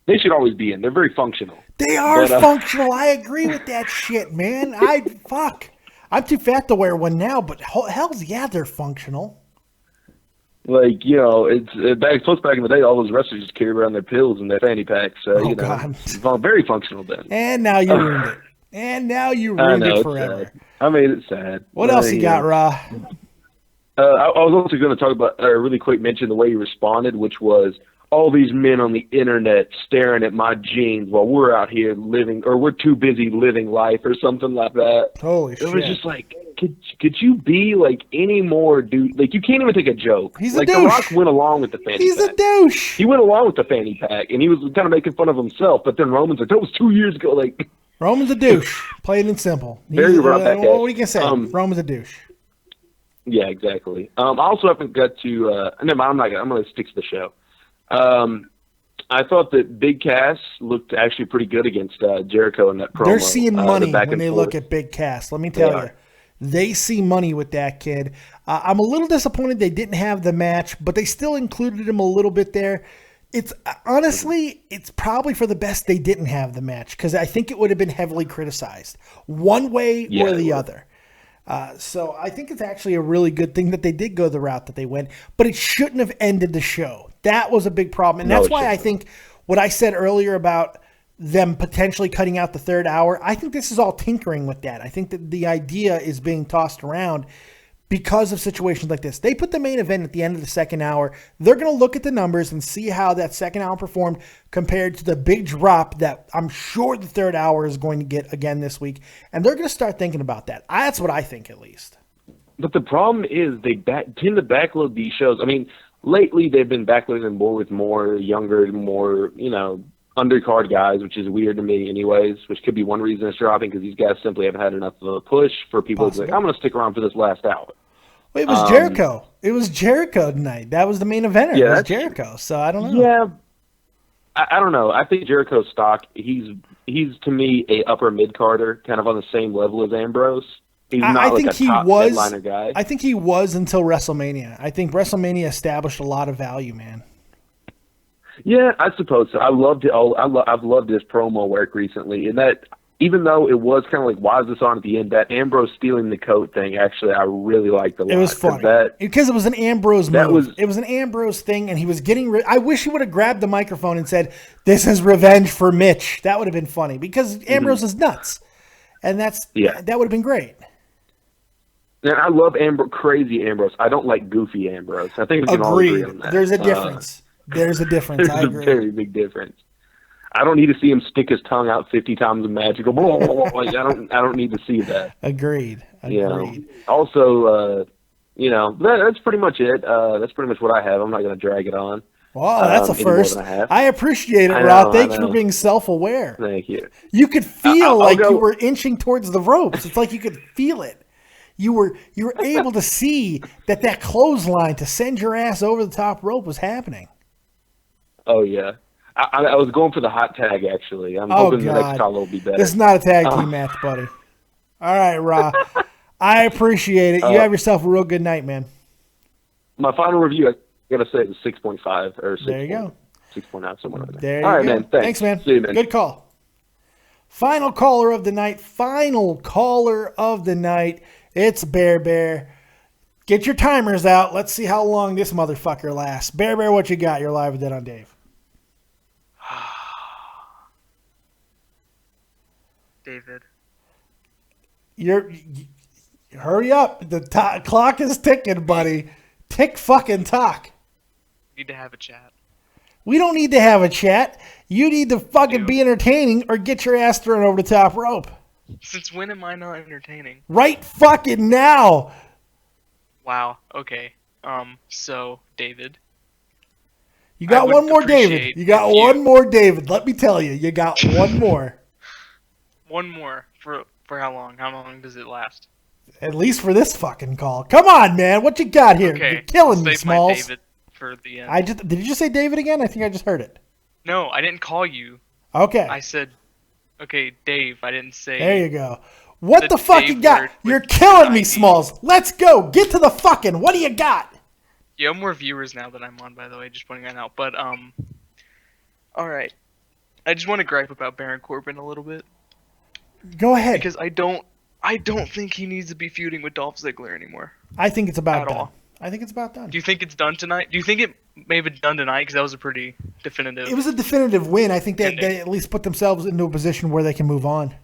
they should always be in. They're very functional. They are functional. I agree with that shit, man. I'm too fat to wear one now, but hell's yeah, they're functional. Like, you know, it's back in the day, all those wrestlers just carried around their pills and their fanny packs. It's very functional then. And now you ruined it. It forever. I made it sad. What else you got, Raw? I was also going to talk about, really quick mention the way he responded, which was, all these men on the internet staring at my jeans while we're out here living, or we're too busy living life, or something like that. Holy shit. It was just like, could you be like any more dude? Like, you can't even take a joke. He's a like douche. The Rock went along with the fanny pack. He's a douche. He went along with the fanny pack, and he was kind of making fun of himself. But then Roman's like, that was 2 years ago. Like, Roman's a douche. Plain and simple. Very rough back. What are you gonna say? Roman's a douche. Yeah, exactly. I also haven't got to. Never mind. I'm going to stick to the show. I thought that Big Cass looked actually pretty good against Jericho in that promo. They're seeing money when they look at Big Cass. Let me tell you. They see money with that kid. I'm a little disappointed they didn't have the match, but they still included him a little bit there. It's honestly, it's probably for the best they didn't have the match, because I think it would have been heavily criticized one way or the other. So I think it's actually a really good thing that they did go the route that they went, but it shouldn't have ended the show. That was a big problem. And that's why I think what I said earlier about them potentially cutting out the third hour, I think this is all tinkering with that. I think that the idea is being tossed around because of situations like this. They put the main event at the end of the second hour. They're going to look at the numbers and see how that second hour performed compared to the big drop that I'm sure the third hour is going to get again this week. And they're going to start thinking about that. That's what I think, at least. But the problem is they tend to backload these shows. I mean, lately they've been backloading them more with more younger, more, undercard guys, which is weird to me anyways, which could be one reason it's dropping, because these guys simply haven't had enough of a push for people to be like, I'm going to stick around for this last hour. Well, it was Jericho. It was Jericho tonight. That was the main eventer. Yeah, it was Jericho. So I don't know. Yeah, I don't know. I think Jericho's stock, he's to me a upper mid-carder, kind of on the same level as Ambrose. He's not like a top headliner guy. I think he was until WrestleMania. I think WrestleMania established a lot of value, man. Yeah, I suppose so. I've loved his promo work recently, and that even though it was kind of like, why is this on at the end? That Ambrose stealing the coat thing, actually, I really liked a lot. It was funny because it was an Ambrose move. It was an Ambrose thing, and he was getting. I wish he would have grabbed the microphone and said, "This is revenge for Mitch." That would have been funny because Ambrose is nuts, and that would have been great. And I love crazy Ambrose. I don't like goofy Ambrose. I think we can all agree on that. There's a difference. There's a difference. There's a very big difference. I don't need to see him stick his tongue out 50 times in match and go, blah, blah, blah. Like, I don't need to see that. Agreed. Also, that's pretty much it. That's pretty much what I have. I'm not going to drag it on. Wow, that's a first. I appreciate it, Rob. Thanks for being self-aware. Thank you. You could feel like you were inching towards the ropes. It's like you could feel it. You were able to see that clothesline to send your ass over the top rope was happening. Oh, yeah. I was going for the hot tag, actually. I'm hoping the next call will be better. This is not a tag team match, buddy. All right, Ra. I appreciate it. You have yourself a real good night, man. My final review, I got to say, is 6.5 or 6. There you go. 6.5, somewhere like that. There you All go. right, man. Thanks, man. See you, man. Good call. Final caller of the night. Final caller of the night. It's Bear. Get your timers out. Let's see how long this motherfucker lasts. Bear, what you got? You're live with Dead on Dave. David. Hurry up. The clock is ticking, buddy. Tick fucking tock. Need to have a chat. We don't need to have a chat. You need to fucking be entertaining or get your ass thrown over the top rope. Since when am I not entertaining? Right fucking now. Wow. Okay. So, David. You got one more, David. You got one more, David. Let me tell you. You got one more. One more. For how long? How long does it last? At least for this fucking call. Come on, man. What you got here? Okay. You're killing me, Save Smalls. my David for the end. Did you just say David again? I think I just heard it. No, I didn't call you. Okay. I said, okay, Dave. I didn't say. There you go. What the fuck you got? You're killing me, Smalls. Let's go. Get to the fucking. What do you got? You have more viewers now than I'm on, by the way. Just pointing that out. But all right. I just want to gripe about Baron Corbin a little bit. Go ahead. Because I don't think he needs to be feuding with Dolph Ziggler anymore. I think it's about done. I think it's about done. Do you think it's done tonight? Do you think it may have been done tonight? Because that was a pretty definitive. It was a definitive win. I think they at least put themselves into a position where they can move on.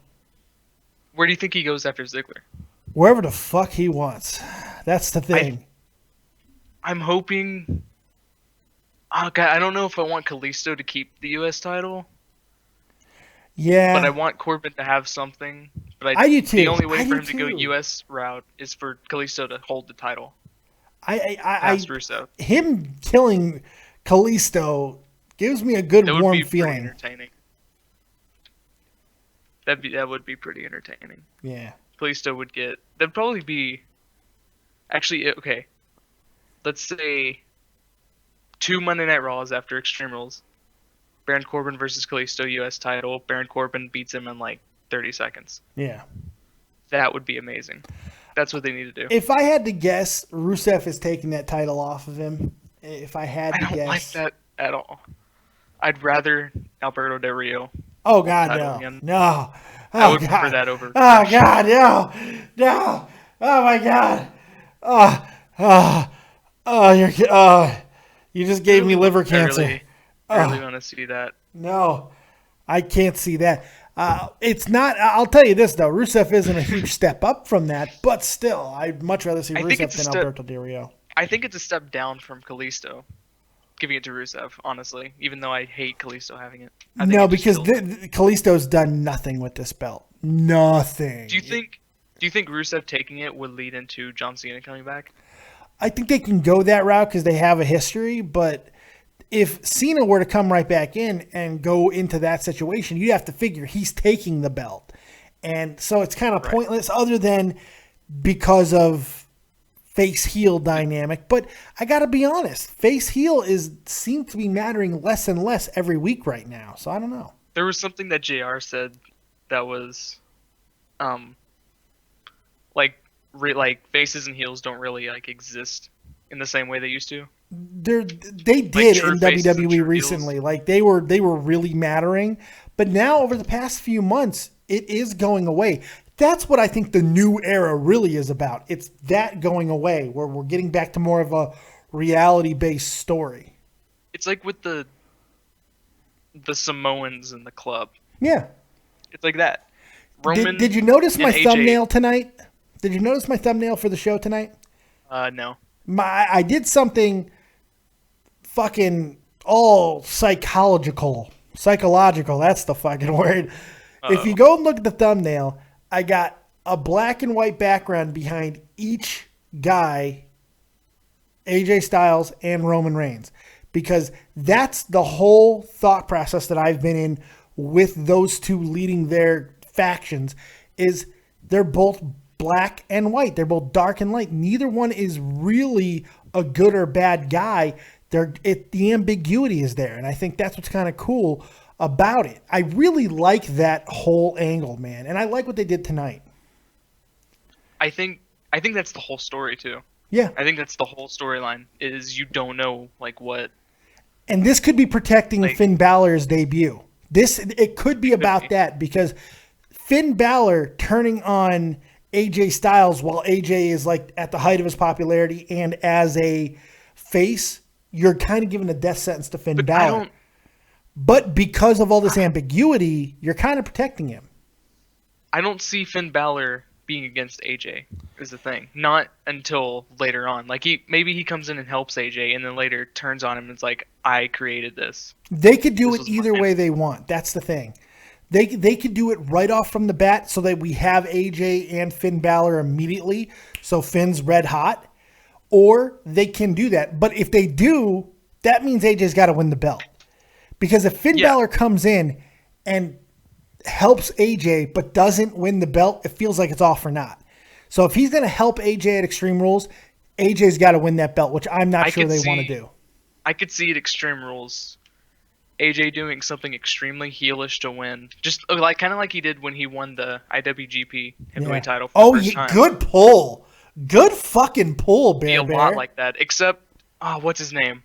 Where do you think he goes after Ziggler? Wherever the fuck he wants. That's the thing. I'm hoping. Oh God, I don't know if I want Kalisto to keep the U.S. title. Yeah. But I want Corbin to have something. But I do too. The only way for him to go U.S. route is for Kalisto to hold the title. Rusev. Him killing Kalisto gives me a good warm feeling. Entertaining. That would be pretty entertaining. Yeah. Kalisto would get. That'd probably be. Actually, okay. Let's say 2 Monday Night Raws after Extreme Rules. Baron Corbin versus Kalisto U.S. title. Baron Corbin beats him in like 30 seconds. Yeah. That would be amazing. That's what they need to do. If I had to guess, Rusev is taking that title off of him. If I had to guess. I don't like that at all. I'd rather Alberto Del Rio. Oh, God, no. No. I would prefer that over. Oh, God, no. No. Oh my God. You just gave me liver cancer. I really want to see that. No, I can't see that. It's not. I'll tell you this though. Rusev isn't a huge step up from that, but still, I'd much rather see Rusev than Alberto Del Rio. I think it's a step down from Kalisto, giving it to Rusev. Honestly, even though I hate Kalisto having it. No, because Kalisto's done nothing with this belt. Nothing. Do you think Rusev taking it would lead into John Cena coming back? I think they can go that route because they have a history, but if Cena were to come right back in and go into that situation, you'd have to figure he's taking the belt. And so it's kind of pointless other than because of face-heel dynamic. But I got to be honest, face-heel seems to be mattering less and less every week right now. So I don't know. There was something that JR said that was like faces and heels don't really like exist in the same way they used to. They did in WWE recently. Heels. Like they were really mattering, but now over the past few months, it is going away. That's what I think the new era really is about. It's that going away, where we're getting back to more of a reality-based story. It's like with the Samoans in the club. Yeah, it's like that. Roman. Did you notice my AJ. thumbnail tonight? Did you notice my thumbnail for the show tonight? No. I did something fucking all psychological. That's the fucking word. Uh-oh. If you go and look at the thumbnail, I got a black and white background behind each guy, AJ Styles and Roman Reigns, because that's the whole thought process that I've been in with those two leading their factions. Is they're both black and white. They're both dark and light. Neither one is really a good or bad guy. The ambiguity is there, and I think that's what's kind of cool about it. I really like that whole angle, man, and I like what they did tonight. I think that's the whole story too. Yeah, I think that's the whole storyline. Is you don't know like what. And this could be protecting Finn Balor's debut. It could be about that, because Finn Balor turning on AJ Styles while AJ is like at the height of his popularity and as a face, you're kind of giving a death sentence to Finn Balor. But because of all this ambiguity, you're kind of protecting him. I don't see Finn Balor being against AJ is the thing. Not until later on. Like maybe he comes in and helps AJ and then later turns on him and is like, I created this. They could do it either way they want. That's the thing. They could do it right off from the bat so that we have AJ and Finn Balor immediately, so Finn's red hot, or they can do that. But if they do, that means AJ's got to win the belt. Because if Finn Balor comes in and helps AJ but doesn't win the belt, it feels like it's all for naught. So if he's going to help AJ at Extreme Rules, AJ's got to win that belt, which I'm not sure they want to do. I could see at Extreme Rules AJ doing something extremely heelish to win, just like kind of like he did when he won the IWGP Heavyweight title. For the first time. Good pull, good fucking pull, Bear. A lot like that, except what's his name?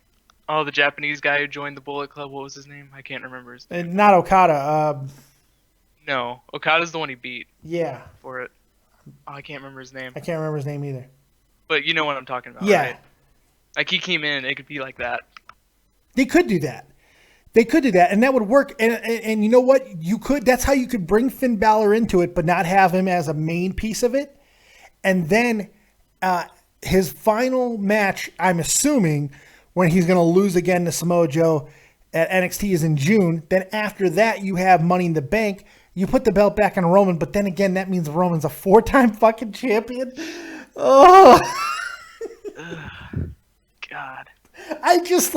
Oh, the Japanese guy who joined the Bullet Club. What was his name? I can't remember his name. Not Okada. No, Okada's the one he beat. Yeah. For it. Oh, I can't remember his name. I can't remember his name either. But you know what I'm talking about, right? Like he came in, it could be like that. They could do that. And that would work. And you know what? That's how you could bring Finn Balor into it, but not have him as a main piece of it. And then his final match, I'm assuming, when he's going to lose again to Samoa Joe at NXT is in June. Then after that, you have Money in the Bank. You put the belt back on Roman, but then again, that means Roman's a 4-time fucking champion. Oh. God. I just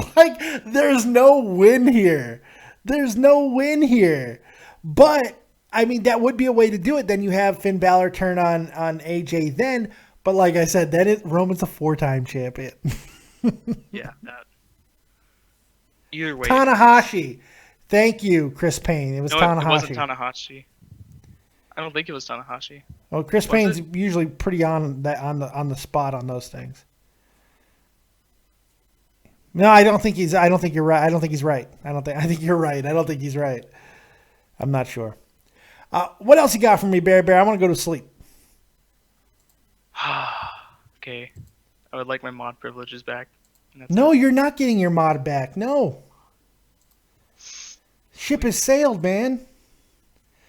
there's no win here. But, I mean, that would be a way to do it. Then you have Finn Balor turn on AJ then. But like I said, Roman's a 4-time champion. Yeah. Either way. Tanahashi. Thank you, Chris Payne. It was Tanahashi. It wasn't Tanahashi. I don't think it was Tanahashi. Well, Chris Payne's usually pretty on the spot on those things. No, I don't think you're right. I don't think he's right. I think you're right. I don't think he's right. I'm not sure. What else you got for me, Bear? I want to go to sleep. Okay. I would like my mod privileges back. No, you're not getting your mod back. No. Ship has sailed, man.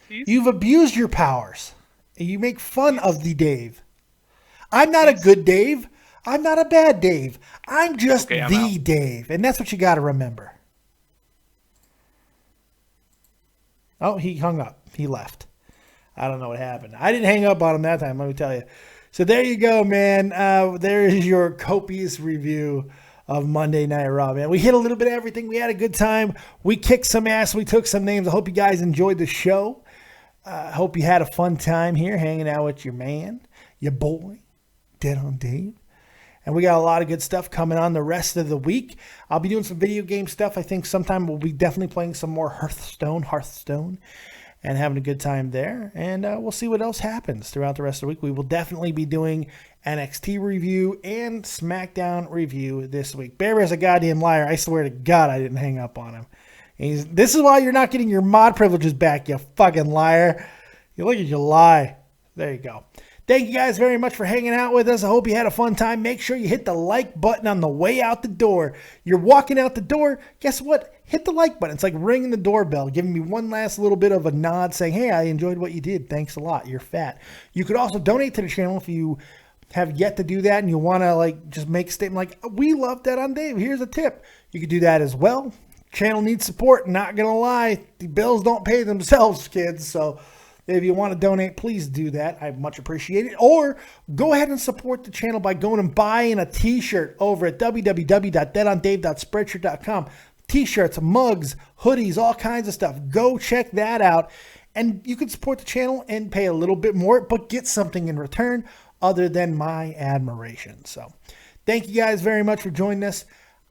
You've abused your powers. And you make fun of the Dave. I'm not a good Dave. I'm not a bad Dave. I'm just the Dave. And that's what you got to remember. Oh, he hung up. He left. I don't know what happened. I didn't hang up on him that time, let me tell you. So there you go, man. There is your copious review of Monday Night Raw, man. We hit a little bit of everything. We had a good time. We kicked some ass. We took some names. I hope you guys enjoyed the show. I hope you had a fun time here hanging out with your man, your boy, Dead on Dave. And we got a lot of good stuff coming on the rest of the week. I'll be doing some video game stuff. I think sometime we'll be definitely playing some more Hearthstone, and having a good time there. And we'll see what else happens throughout the rest of the week. We will definitely be doing NXT review and SmackDown review this week. Bear Bear's a goddamn liar. I swear to God I didn't hang up on him. This is why you're not getting your mod privileges back, you fucking liar. You look at you lie. There you go. Thank you guys very much for hanging out with us. I hope you had a fun time. Make sure you hit the like button on the way out the door. You're walking out the door. Guess what? Hit the like button. It's like ringing the doorbell, giving me one last little bit of a nod saying, hey, I enjoyed what you did. Thanks a lot. You're fat. You could also donate to the channel if you have yet to do that and you want to just make a statement like, we love Dead on Dave. Here's a tip. You could do that as well. Channel needs support. Not going to lie. The bills don't pay themselves, kids. So if you want to donate, please do that. I much appreciate it. Or go ahead and support the channel by going and buying a t-shirt over at www.deadondave.spreadshirt.com. T-shirts, mugs, hoodies, all kinds of stuff. Go check that out. And you can support the channel and pay a little bit more, but get something in return other than my admiration. So thank you guys very much for joining us.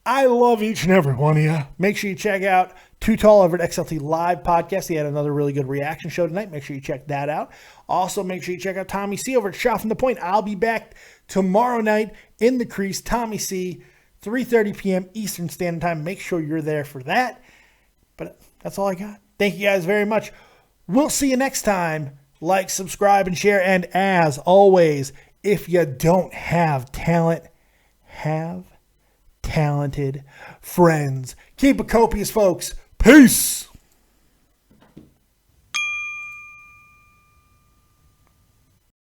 I love each and every one of you. Make sure you check out Too Tall over at XLT Live Podcast. He had another really good reaction show tonight. Make sure you check that out. Also, make sure you check out Tommy C over at Shot from the Point. I'll be back tomorrow night in the crease. Tommy C, 3:30 p.m. Eastern Standard Time. Make sure you're there for that. But that's all I got. Thank you guys very much. We'll see you next time. Like, subscribe, and share. And as always, if you don't have talent, have talented friends. Keep it copious, folks. Peace.